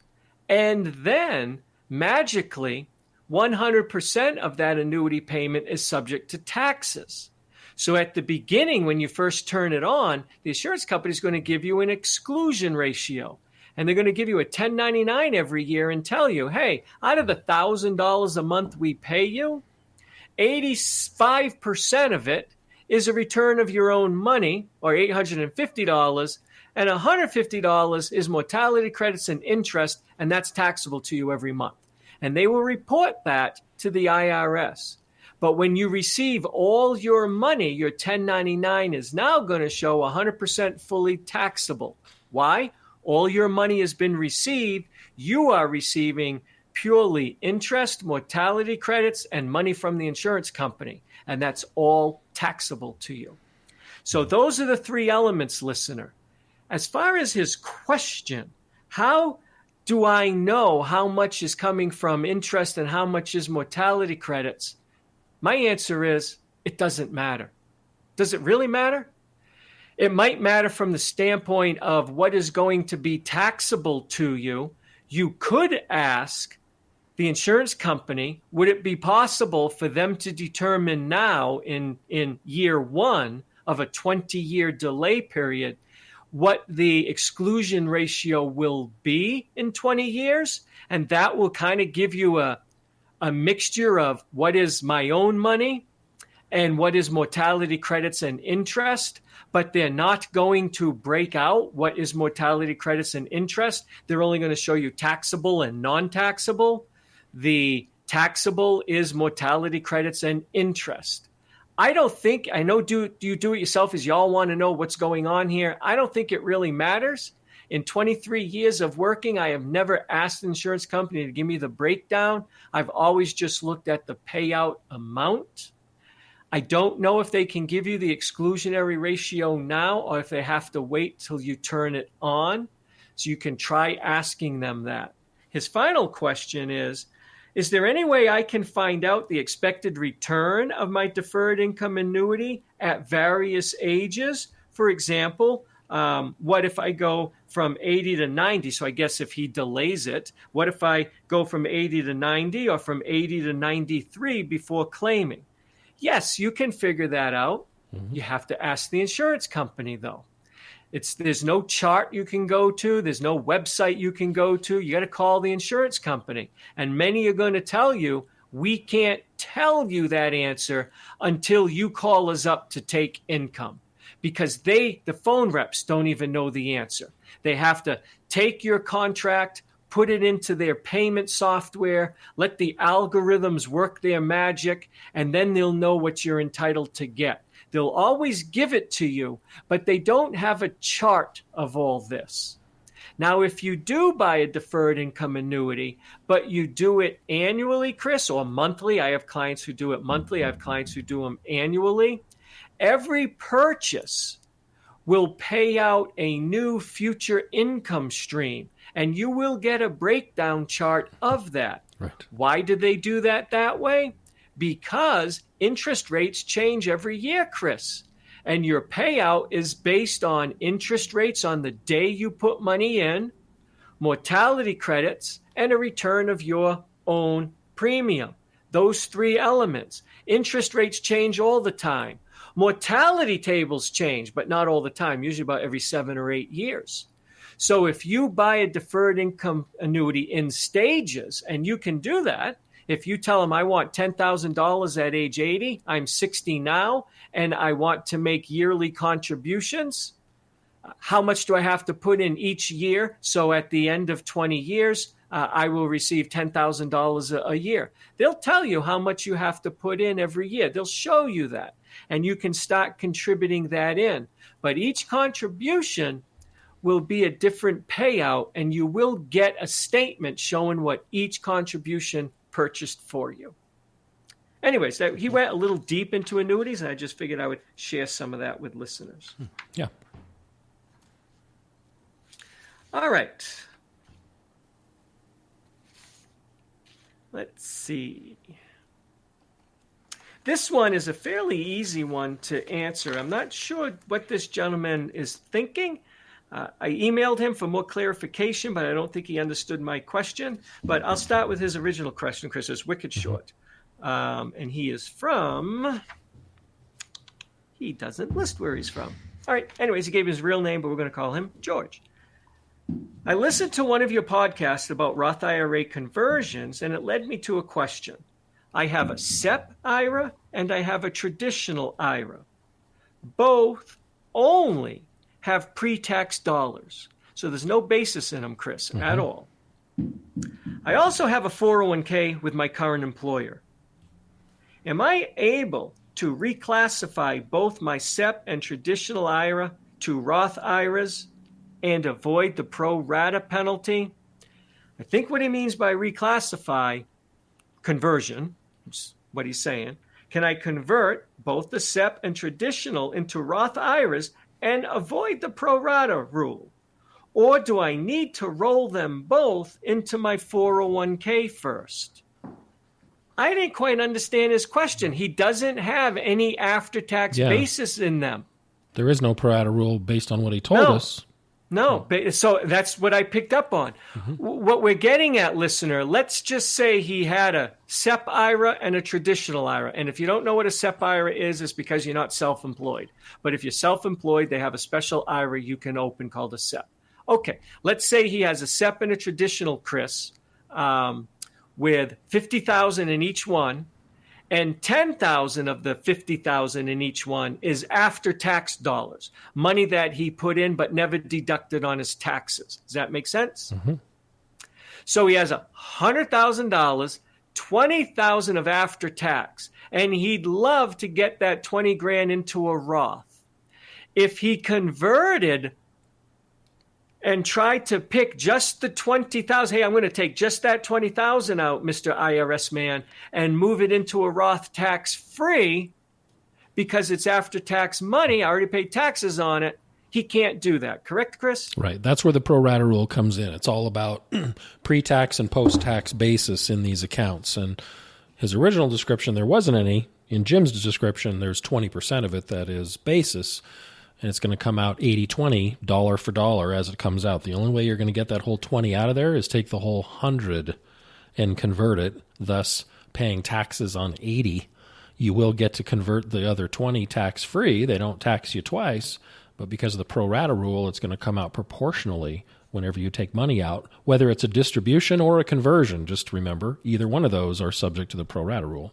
And then, magically, 100% of that annuity payment is subject to taxes. So at the beginning, when you first turn it on, the insurance company is going to give you an exclusion ratio. And they're going to give you a 1099 every year and tell you, hey, out of the $1,000 a month we pay you, 85% of it is a return of your own money, or $850, and $150 is mortality credits and interest, and that's taxable to you every month. And they will report that to the IRS. But when you receive all your money, your 1099 is now going to show 100% fully taxable. Why? All your money has been received. You are receiving purely interest, mortality credits, and money from the insurance company. And that's all taxable to you. So those are the three elements, listener. As far as his question, how do I know how much is coming from interest and how much is mortality credits? My answer is, it doesn't matter. Does it really matter? It might matter from the standpoint of what is going to be taxable to you. You could ask the insurance company, would it be possible for them to determine now in year one of a 20-year delay period what the exclusion ratio will be in 20 years? And that will kind of give you a mixture of what is my own money and what is mortality credits and interest, but they're not going to break out what is mortality credits and interest. They're only going to show you taxable and non-taxable. The taxable is mortality credits and interest. I know do you do it yourself as y'all want to know what's going on here. I don't think it really matters. In 23 years of working, I have never asked the insurance company to give me the breakdown. I've always just looked at the payout amount. I don't know if they can give you the exclusionary ratio now or if they have to wait till you turn it on. So you can try asking them that. His final question is there any way I can find out the expected return of my deferred income annuity at various ages? For example, what if I go from 80 to 90? So I guess if he delays it, what if I go from 80 to 90 or from 80 to 93 before claiming? Yes, you can figure that out. Mm-hmm. You have to ask the insurance company, though. There's no chart you can go to. There's no website you can go to. You got to call the insurance company. And many are going to tell you, we can't tell you that answer until you call us up to take income. Because the phone reps don't even know the answer. They have to take your contract, put it into their payment software, let the algorithms work their magic, and then they'll know what you're entitled to get. They'll always give it to you, but they don't have a chart of all this. Now, if you do buy a deferred income annuity, but you do it annually, Chris, or monthly, I have clients who do it monthly, I have clients who do them annually, every purchase will pay out a new future income stream, and you will get a breakdown chart of that. Right. Why did they do that way? Because interest rates change every year, Chris. And your payout is based on interest rates on the day you put money in, mortality credits, and a return of your own premium. Those three elements. Interest rates change all the time. Mortality tables change, but not all the time, usually about every 7 or 8 years. So if you buy a deferred income annuity in stages, and you can do that, if you tell them I want $10,000 at age 80, I'm 60 now, and I want to make yearly contributions, how much do I have to put in each year? So at the end of 20 years, I will receive $10,000 a year. They'll tell you how much you have to put in every year. They'll show you that. and you can start contributing that in. But each contribution will be a different payout, and you will get a statement showing what each contribution purchased for you. Anyways, he went a little deep into annuities, and I just figured I would share some of that with listeners. Yeah. All right. Let's see. This one is a fairly easy one to answer. I'm not sure what this gentleman is thinking. I emailed him for more clarification, but I don't think he understood my question. But I'll start with his original question, Chris. It's wicked short. And he is from... He doesn't list where he's from. All right. Anyways, he gave his real name, but we're going to call him George. I listened to one of your podcasts about Roth IRA conversions, and it led me to a question. I have a SEP IRA and I have a traditional IRA. Both only have pre-tax dollars. So there's no basis in them, Chris, at all. I also have a 401k with my current employer. Am I able to reclassify both my SEP and traditional IRA to Roth IRAs and avoid the pro rata penalty? I think what he means by reclassify, conversion, is what he's saying. Can I convert both the SEP and traditional into Roth IRAs and avoid the pro rata rule? Or do I need to roll them both into my 401k first? I didn't quite understand his question. He doesn't have any after-tax basis in them. There is no pro rata rule based on what he told us. No, so that's what I picked up on. What we're getting at, listener, let's just say he had a SEP IRA and a traditional IRA. And if you don't know what a SEP IRA is, it's because you're not self-employed. But if you're self-employed, they have a special IRA you can open called a SEP. Okay, let's say he has a SEP and a traditional, Chris, with $50,000 in each one, and $10,000 of the $50,000 in each one is after-tax dollars, money that he put in but never deducted on his taxes. Does that make sense? So he has $100,000, $20,000 of after-tax, and he'd love to get that $20,000 into a Roth. If he converted and try to pick just the $20,000. Hey, I'm going to take just that $20,000 out, Mr. IRS man, and move it into a Roth tax-free because it's after-tax money. I already paid taxes on it. He can't do that. Correct, Chris? Right. That's where the pro rata rule comes in. It's all about pre-tax and post-tax basis in these accounts. And his original description, there wasn't any. In Jim's description, there's 20% of it that is basis. And it's going to come out 80-20, dollar for dollar as it comes out. The only way you're going to get that whole 20 out of there is take the whole 100 and convert it, thus paying taxes on 80. You will get to convert the other 20 tax-free. They don't tax you twice, but because of the pro rata rule, it's going to come out proportionally whenever you take money out, whether it's a distribution or a conversion. Just remember, either one of those are subject to the pro rata rule.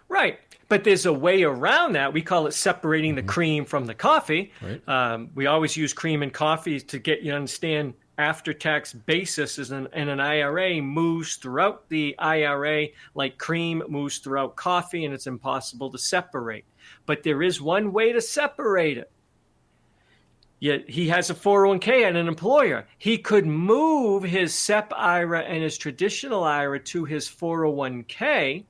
Right. But there's a way around that. We call it separating the cream from the coffee. Right. We always use cream and coffee to get you to understand after-tax basis is in an IRA moves throughout the IRA like cream moves throughout coffee, and it's impossible to separate. But there is one way to separate it. Yet he has a 401k and an employer. He could move his SEP IRA and his traditional IRA to his 401k.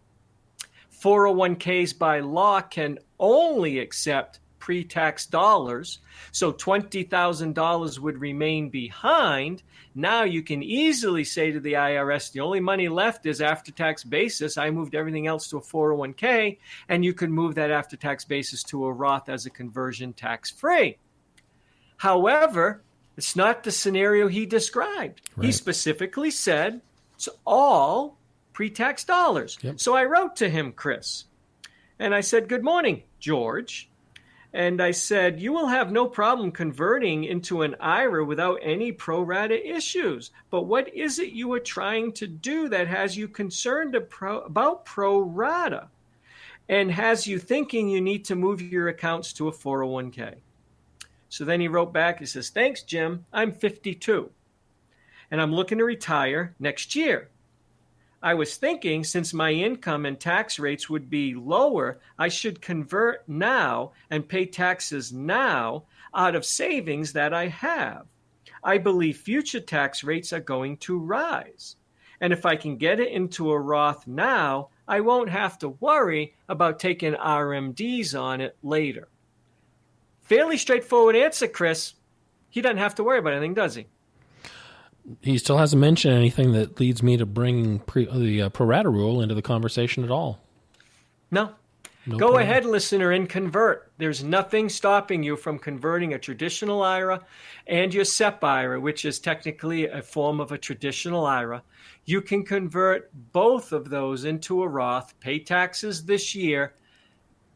401ks by law can only accept pre-tax dollars, so $20,000 would remain behind. Now you can easily say to the IRS, the only money left is after-tax basis. I moved everything else to a 401k, and you can move that after-tax basis to a Roth as a conversion tax-free. However, it's not the scenario he described. Right. He specifically said it's all pre-tax dollars. Yep. So I wrote to him, Chris, and I said, good morning, George. And I said, you will have no problem converting into an IRA without any pro rata issues. But what is it you are trying to do that has you concerned about pro rata and has you thinking you need to move your accounts to a 401k? So then he wrote back, he says, thanks, Jim. I'm 52 and I'm looking to retire next year. I was thinking since my income and tax rates would be lower, I should convert now and pay taxes now out of savings that I have. I believe future tax rates are going to rise. And if I can get it into a Roth now, I won't have to worry about taking RMDs on it later. Fairly straightforward answer, Chris. He doesn't have to worry about anything, does he? He still hasn't mentioned anything that leads me to bring the pro rata rule into the conversation at all. No. Go ahead, listener, and convert. There's nothing stopping you from converting a traditional IRA and your SEP IRA, which is technically a form of a traditional IRA. You can convert both of those into a Roth, pay taxes this year.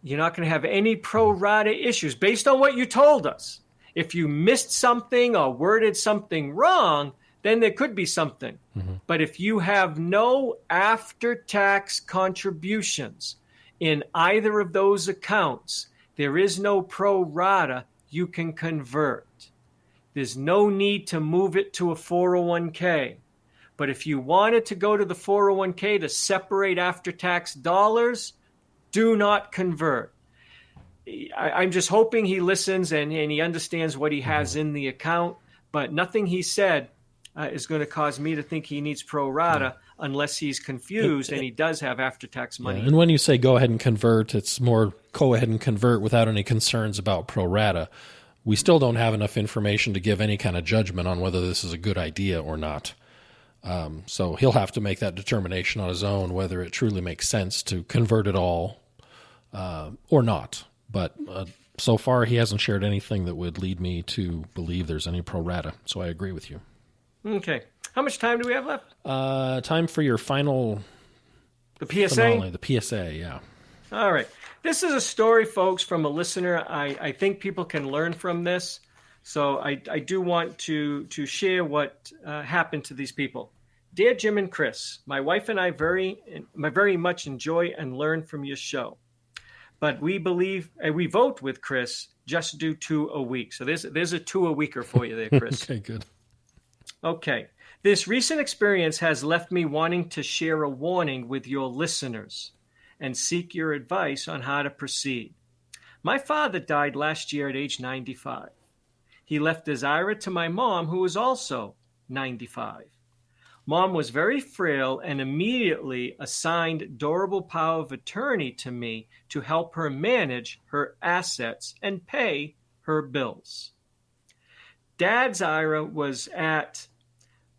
You're not going to have any pro rata issues based on what you told us. If you missed something or worded something wrong, then there could be something. Mm-hmm. But if you have no after-tax contributions in either of those accounts, there is no pro rata, you can convert. There's no need to move it to a 401k. But if you wanted to go to the 401k to separate after-tax dollars, do not convert. I'm just hoping he listens and he understands what he has in the account, but nothing he said is going to cause me to think he needs pro rata unless he's confused and he does have after-tax money. And when you say go ahead and convert, it's more go ahead and convert without any concerns about pro rata. We still don't have enough information to give any kind of judgment on whether this is a good idea or not. So he'll have to make that determination on his own whether it truly makes sense to convert it all or not. But so far he hasn't shared anything that would lead me to believe there's any pro rata. So I agree with you. Okay. How much time do we have left? Time for your final... The PSA? Finale, the PSA, yeah. All right. This is a story, folks, from a listener. I think people can learn from this. So I do want to share what happened to these people. Dear Jim and Chris, my wife and I very much enjoy and learn from your show. But we believe, and we vote with Chris, just do 2 a week. So there's a 2 a weeker for you there, Chris. Okay, good. Okay. This recent experience has left me wanting to share a warning with your listeners and seek your advice on how to proceed. My father died last year at age 95. He left his IRA to my mom, who was also 95. Mom was very frail and immediately assigned durable power of attorney to me to help her manage her assets and pay her bills. Dad's IRA was at,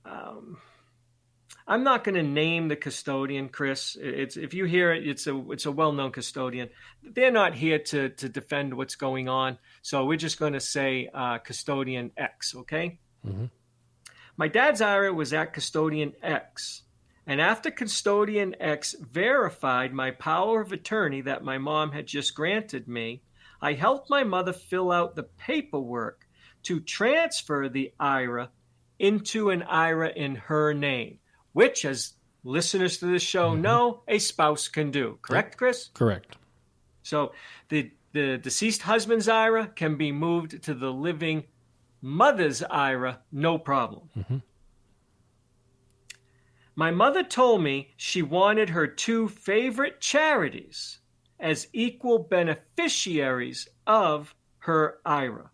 I'm not going to name the custodian, Chris. If you hear it, it's a well-known custodian. They're not here to defend what's going on, so we're just going to say custodian X, okay? Mm-hmm. My dad's IRA was at custodian X, and after custodian X verified my power of attorney that my mom had just granted me, I helped my mother fill out the paperwork to transfer the IRA into an IRA in her name, which, as listeners to this show know, a spouse can do. Correct, Chris? Correct. So the deceased husband's IRA can be moved to the living mother's IRA, no problem. Mm-hmm. My mother told me she wanted her 2 favorite charities as equal beneficiaries of her IRA.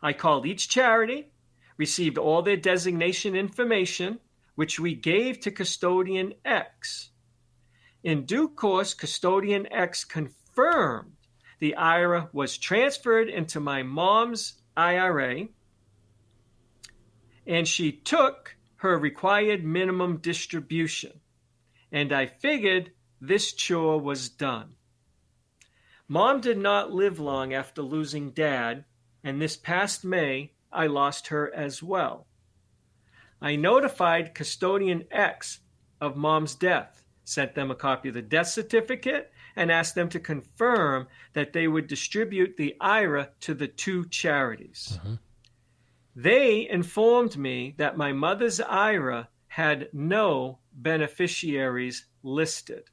I called each charity, received all their designation information, which we gave to Custodian X. In due course, Custodian X confirmed the IRA was transferred into my mom's IRA, and she took her required minimum distribution, and I figured this chore was done. Mom did not live long after losing Dad, and this past May, I lost her as well. I notified Custodian X of Mom's death, sent them a copy of the death certificate, and asked them to confirm that they would distribute the IRA to the 2 charities. Uh-huh. They informed me that my mother's IRA had no beneficiaries listed,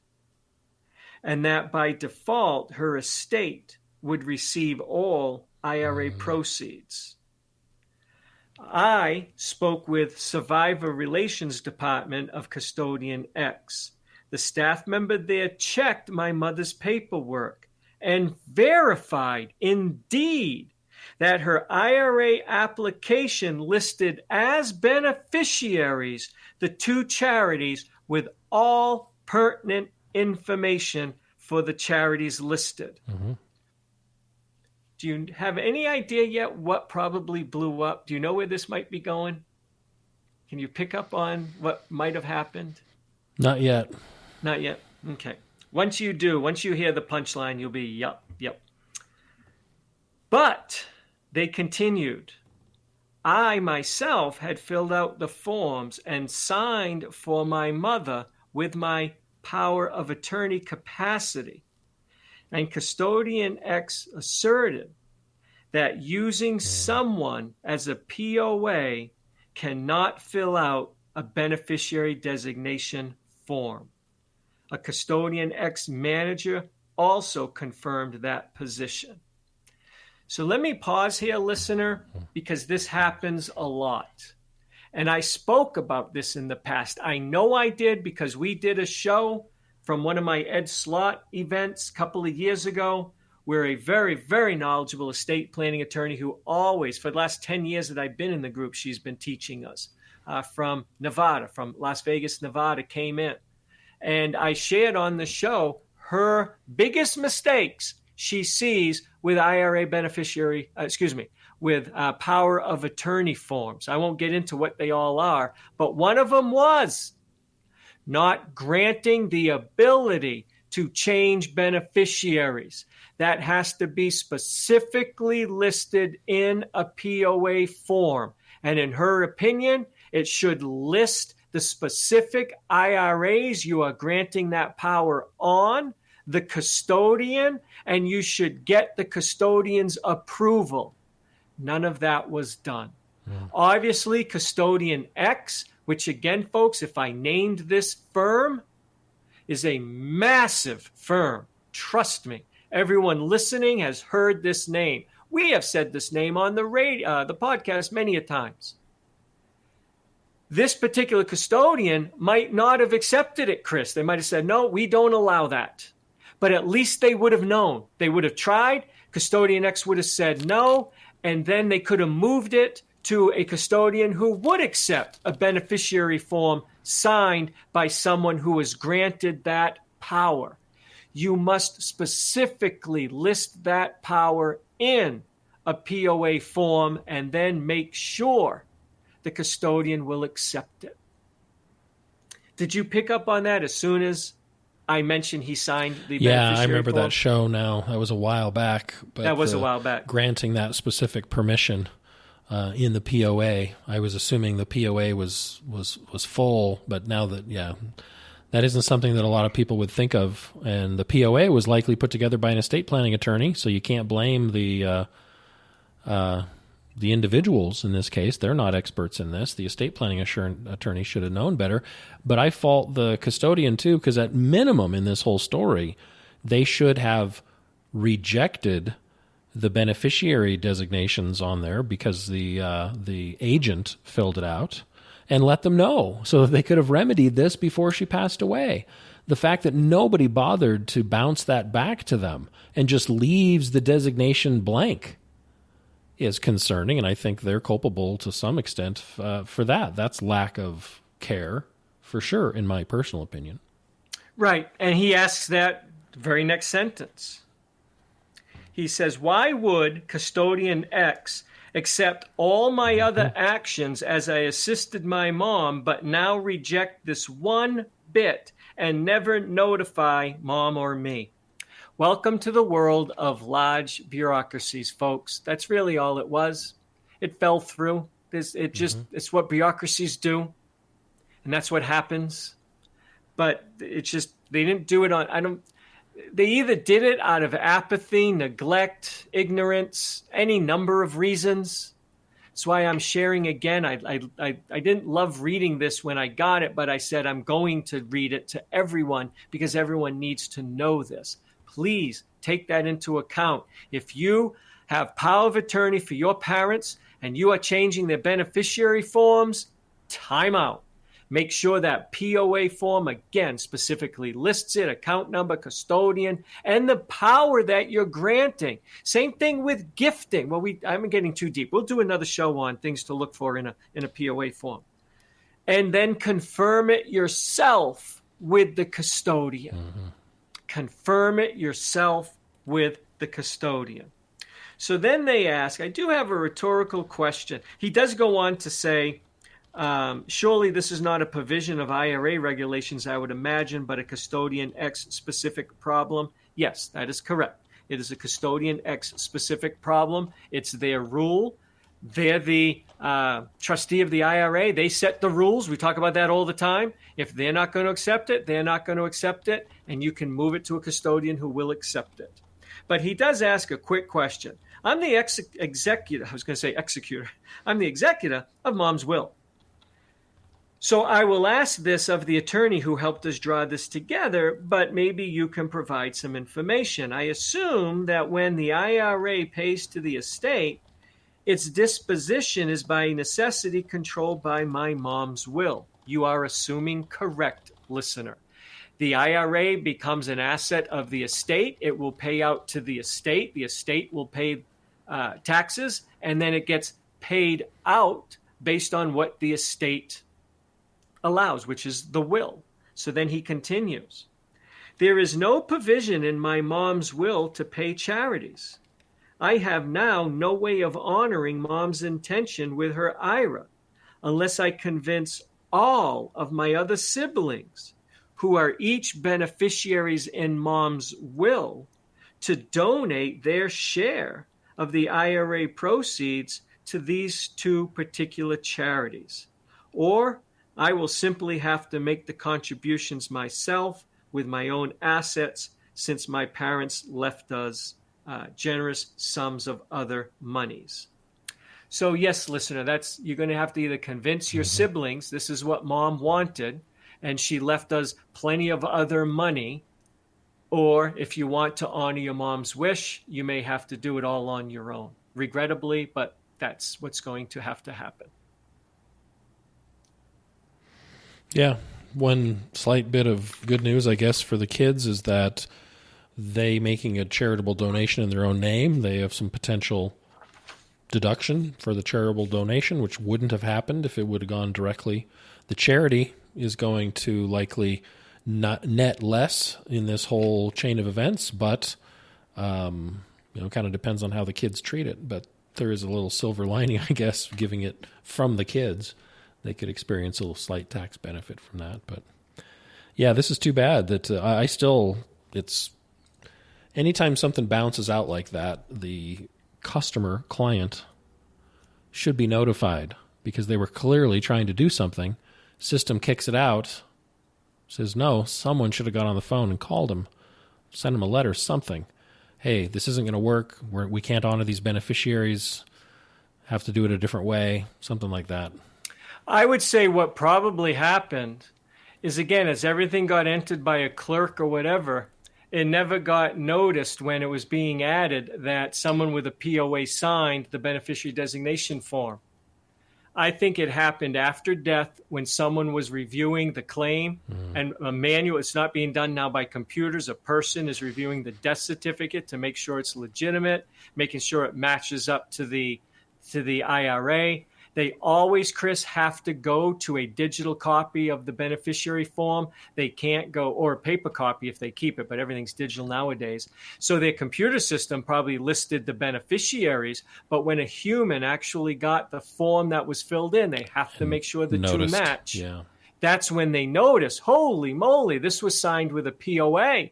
and that by default her estate would receive all IRA proceeds. I spoke with Survivor Relations Department of Custodian X. The staff member there checked my mother's paperwork and verified, indeed, that her IRA application listed as beneficiaries the two charities with all pertinent information for the charities listed. Mm-hmm. Do you have any idea yet what probably blew up? Do you know where this might be going? Can you pick up on what might have happened? Not yet. Not yet. Okay. Once you do, once you hear the punchline, you'll be, yep. But they continued. I myself had filled out the forms and signed for my mother with my power of attorney capacity. And Custodian X asserted that using someone as a POA cannot fill out a beneficiary designation form. A Custodian X manager also confirmed that position. So let me pause here, listener, because this happens a lot. And I spoke about this in the past. I know I did because we did a show from one of my Ed Slott events a couple of years ago, where a very, very knowledgeable estate planning attorney who always, for the last 10 years that I've been in the group, she's been teaching us from Nevada, from Las Vegas, Nevada, came in. And I shared on the show her biggest mistakes she sees with IRA beneficiary, with power of attorney forms. I won't get into what they all are, but one of them was not granting the ability to change beneficiaries. That has to be specifically listed in a POA form. And in her opinion, it should list the specific IRAs you are granting that power on, the custodian, and you should get the custodian's approval. None of that was done. Yeah. Obviously, Custodian X, which again, folks, if I named this firm, is a massive firm. Trust me. Everyone listening has heard this name. We have said this name on the radio, the podcast many a times. This particular custodian might not have accepted it, Chris. They might have said, no, we don't allow that. But at least they would have known. They would have tried. Custodian X would have said no, and then they could have moved it to a custodian who would accept a beneficiary form signed by someone who is granted that power. You must specifically list that power in a POA form and then make sure the custodian will accept it. Did you pick up on that as soon as I mentioned he signed the beneficiary form? Yeah, I remember that show now. That was a while back. But that was a while back. Granting that specific permission in the POA, I was assuming the POA was full, but now that, that isn't something that a lot of people would think of. And the POA was likely put together by an estate planning attorney, so you can't blame the individuals in this case. They're not experts in this. The estate planning attorney should have known better. But I fault the custodian too, because at minimum in this whole story, they should have rejected the beneficiary designations on there because the agent filled it out, and let them know so that they could have remedied this before she passed away. The fact that nobody bothered to bounce that back to them and just leaves the designation blank is concerning, and I think they're culpable to some extent for that. That's lack of care, for sure, in my personal opinion. Right, and he asks that very next sentence. He says, why would Custodian X accept all my other actions as I assisted my mom, but now reject this one bit and never notify mom or me? Welcome to the world of large bureaucracies, folks. That's really all it was. It fell through. It's what bureaucracies do, and that's what happens. But it's just, they didn't do it they either did it out of apathy, neglect, ignorance, any number of reasons. That's why I'm sharing again. I didn't love reading this when I got it, but I said I'm going to read it to everyone because everyone needs to know this. Please take that into account. If you have power of attorney for your parents and you are changing their beneficiary forms, time out. Make sure that POA form, again, specifically lists it, account number, custodian, and the power that you're granting. Same thing with gifting. Well, I'm getting too deep. We'll do another show on things to look for in a POA form. And then confirm it yourself with the custodian. Mm-hmm. Confirm it yourself with the custodian. So then they ask, I do have a rhetorical question. He does go on to say, surely this is not a provision of IRA regulations, I would imagine, but a custodian X specific problem. Yes, that is correct. It is a custodian X specific problem. It's their rule. They're the trustee of the IRA. They set the rules. We talk about that all the time. If they're not going to accept it, they're not going to accept it, and you can move it to a custodian who will accept it. But he does ask a quick question. I'm the executor. I was going to say executor. I'm the executor of Mom's will. So I will ask this of the attorney who helped us draw this together, but maybe you can provide some information. I assume that when the IRA pays to the estate, its disposition is by necessity controlled by my mom's will. You are assuming correct, listener. The IRA becomes an asset of the estate. It will pay out to the estate. The estate will pay taxes, and then it gets paid out based on what the estate allows, which is the will. So then he continues. There is no provision in my mom's will to pay charities. I have now no way of honoring Mom's intention with her IRA unless I convince all of my other siblings, who are each beneficiaries in Mom's will, to donate their share of the IRA proceeds to these two particular charities. Or I will simply have to make the contributions myself with my own assets, since my parents left us generous sums of other monies. So yes, listener, you're going to have to either convince your siblings this is what Mom wanted, and she left us plenty of other money, or if you want to honor your mom's wish, you may have to do it all on your own. Regrettably, but that's what's going to have to happen. Yeah. One slight bit of good news, I guess, for the kids is that they making a charitable donation in their own name, they have some potential deduction for the charitable donation, which wouldn't have happened if it would have gone directly. The charity is going to likely not net less in this whole chain of events, but kind of depends on how the kids treat it. But there is a little silver lining, I guess, giving it from the kids. They could experience a little slight tax benefit from that. But yeah, this is too bad that it's anytime something bounces out like that, the client should be notified because they were clearly trying to do something. System kicks it out, says no, someone should have got on the phone and called him, sent him a letter, something. Hey, this isn't going to work. We can't honor these beneficiaries. Have to do it a different way, something like that. I would say what probably happened is, again, as everything got entered by a clerk or whatever, it never got noticed when it was being added that someone with a POA signed the beneficiary designation form. I think it happened after death when someone was reviewing the claim and a manual. It's not being done now by computers. A person is reviewing the death certificate to make sure it's legitimate, making sure it matches up to the IRA. They always, Chris, have to go to a digital copy of the beneficiary form. They can't go, or a paper copy if they keep it, but everything's digital nowadays. So their computer system probably listed the beneficiaries, but when a human actually got the form that was filled in, they have to make sure the two match. Yeah. That's when they notice, holy moly, this was signed with a POA.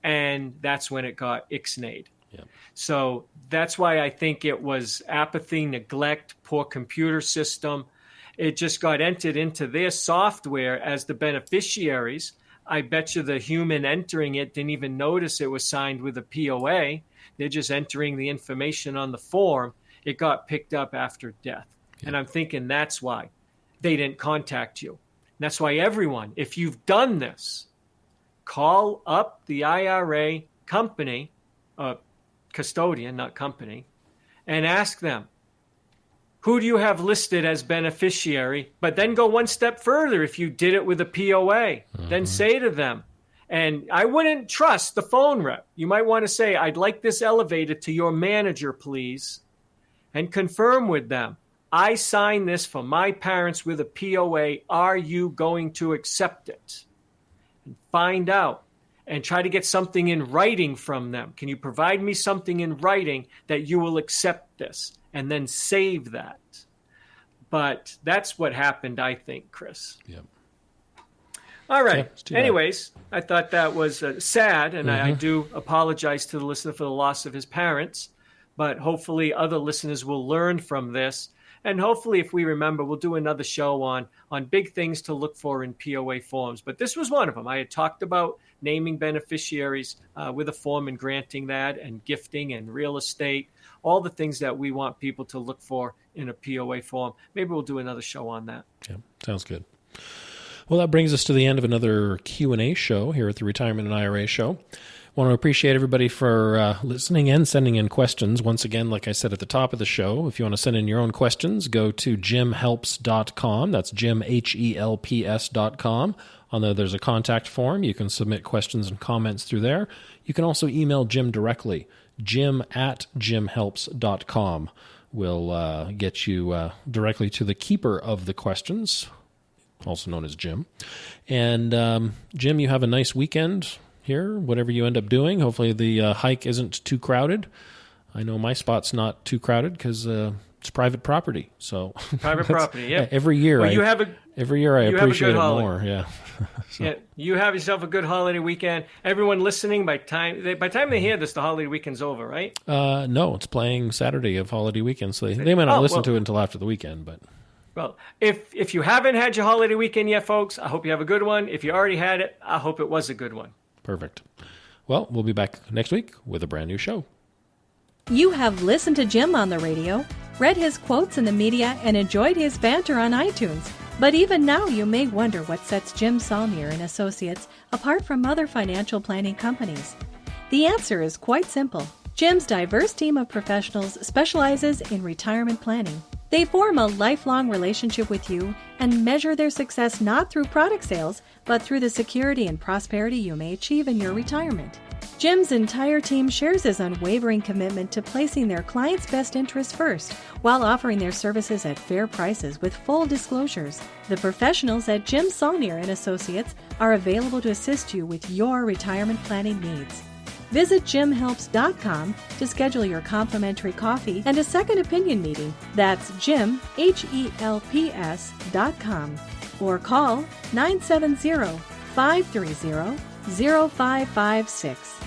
And that's when it got ixnayed. Yeah. So that's why I think it was apathy, neglect, poor computer system. It just got entered into their software as the beneficiaries. I bet you the human entering it didn't even notice it was signed with a POA. They're just entering the information on the form. It got picked up after death. Yeah. And I'm thinking that's why they didn't contact you. And that's why everyone, if you've done this, call up the IRA company, custodian, not company, and ask them, who do you have listed as beneficiary? But then go one step further. If you did it with a POA, then say to them, and I wouldn't trust the phone rep. You might want to say, I'd like this elevated to your manager, please, and confirm with them. I signed this for my parents with a POA. Are you going to accept it? And find out and try to get something in writing from them. Can you provide me something in writing that you will accept this? And then save that. But that's what happened, I think, Chris. Yep. All right. Anyways, I thought that was sad, and I do apologize to the listener for the loss of his parents. But hopefully other listeners will learn from this. And hopefully, if we remember, we'll do another show on big things to look for in POA forms. But this was one of them. I had talked about naming beneficiaries with a form and granting that, and gifting and real estate, all the things that we want people to look for in a POA form. Maybe we'll do another show on that. Yeah, sounds good. Well, that brings us to the end of another Q&A show here at the Retirement and IRA Show. I want to appreciate everybody for listening and sending in questions. Once again, like I said at the top of the show, if you want to send in your own questions, go to jimhelps.com. That's jimhelps.com. On there, there's a contact form. You can submit questions and comments through there. You can also email Jim directly, jim@jimhelps.com. Will get you directly to the keeper of the questions, also known as Jim. And Jim, you have a nice weekend here, whatever you end up doing. Hopefully the hike isn't too crowded. I know my spot's not too crowded because it's private property. So private property, yeah. Every year, well, every year I appreciate it more. Yeah. So. Yeah, you have yourself a good holiday weekend. Everyone listening, by the time they hear this, the holiday weekend's over, right? No, it's playing Saturday of holiday weekend, so they might not listen to it until after the weekend. But well, if you haven't had your holiday weekend yet, folks, I hope you have a good one. If you already had it, I hope it was a good one. Perfect. Well, we'll be back next week with a brand new show. You have listened to Jim on the radio, read his quotes in the media, and enjoyed his banter on iTunes. But even now, you may wonder what sets Jim Saulnier and Associates apart from other financial planning companies. The answer is quite simple. Jim's diverse team of professionals specializes in retirement planning. They form a lifelong relationship with you and measure their success not through product sales, but through the security and prosperity you may achieve in your retirement. Jim's entire team shares his unwavering commitment to placing their clients' best interests first, while offering their services at fair prices with full disclosures. The professionals at Jim Saulnier and Associates are available to assist you with your retirement planning needs. Visit jimhelps.com to schedule your complimentary coffee and a second opinion meeting. That's jimhelps.com. Or call 970-530-0556.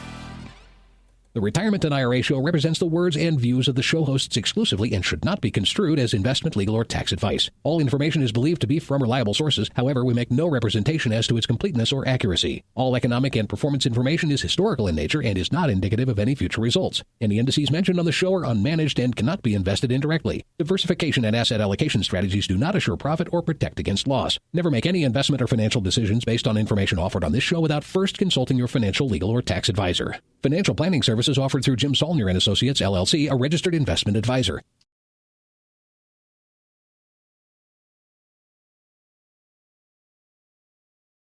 The Retirement and IRA Show represents the words and views of the show hosts exclusively and should not be construed as investment, legal, or tax advice. All information is believed to be from reliable sources. However, we make no representation as to its completeness or accuracy. All economic and performance information is historical in nature and is not indicative of any future results. Any indices mentioned on the show are unmanaged and cannot be invested indirectly. Diversification and asset allocation strategies do not assure profit or protect against loss. Never make any investment or financial decisions based on information offered on this show without first consulting your financial, legal, or tax advisor. Financial planning services offered through Jim Saulnier and Associates, LLC, a registered investment advisor.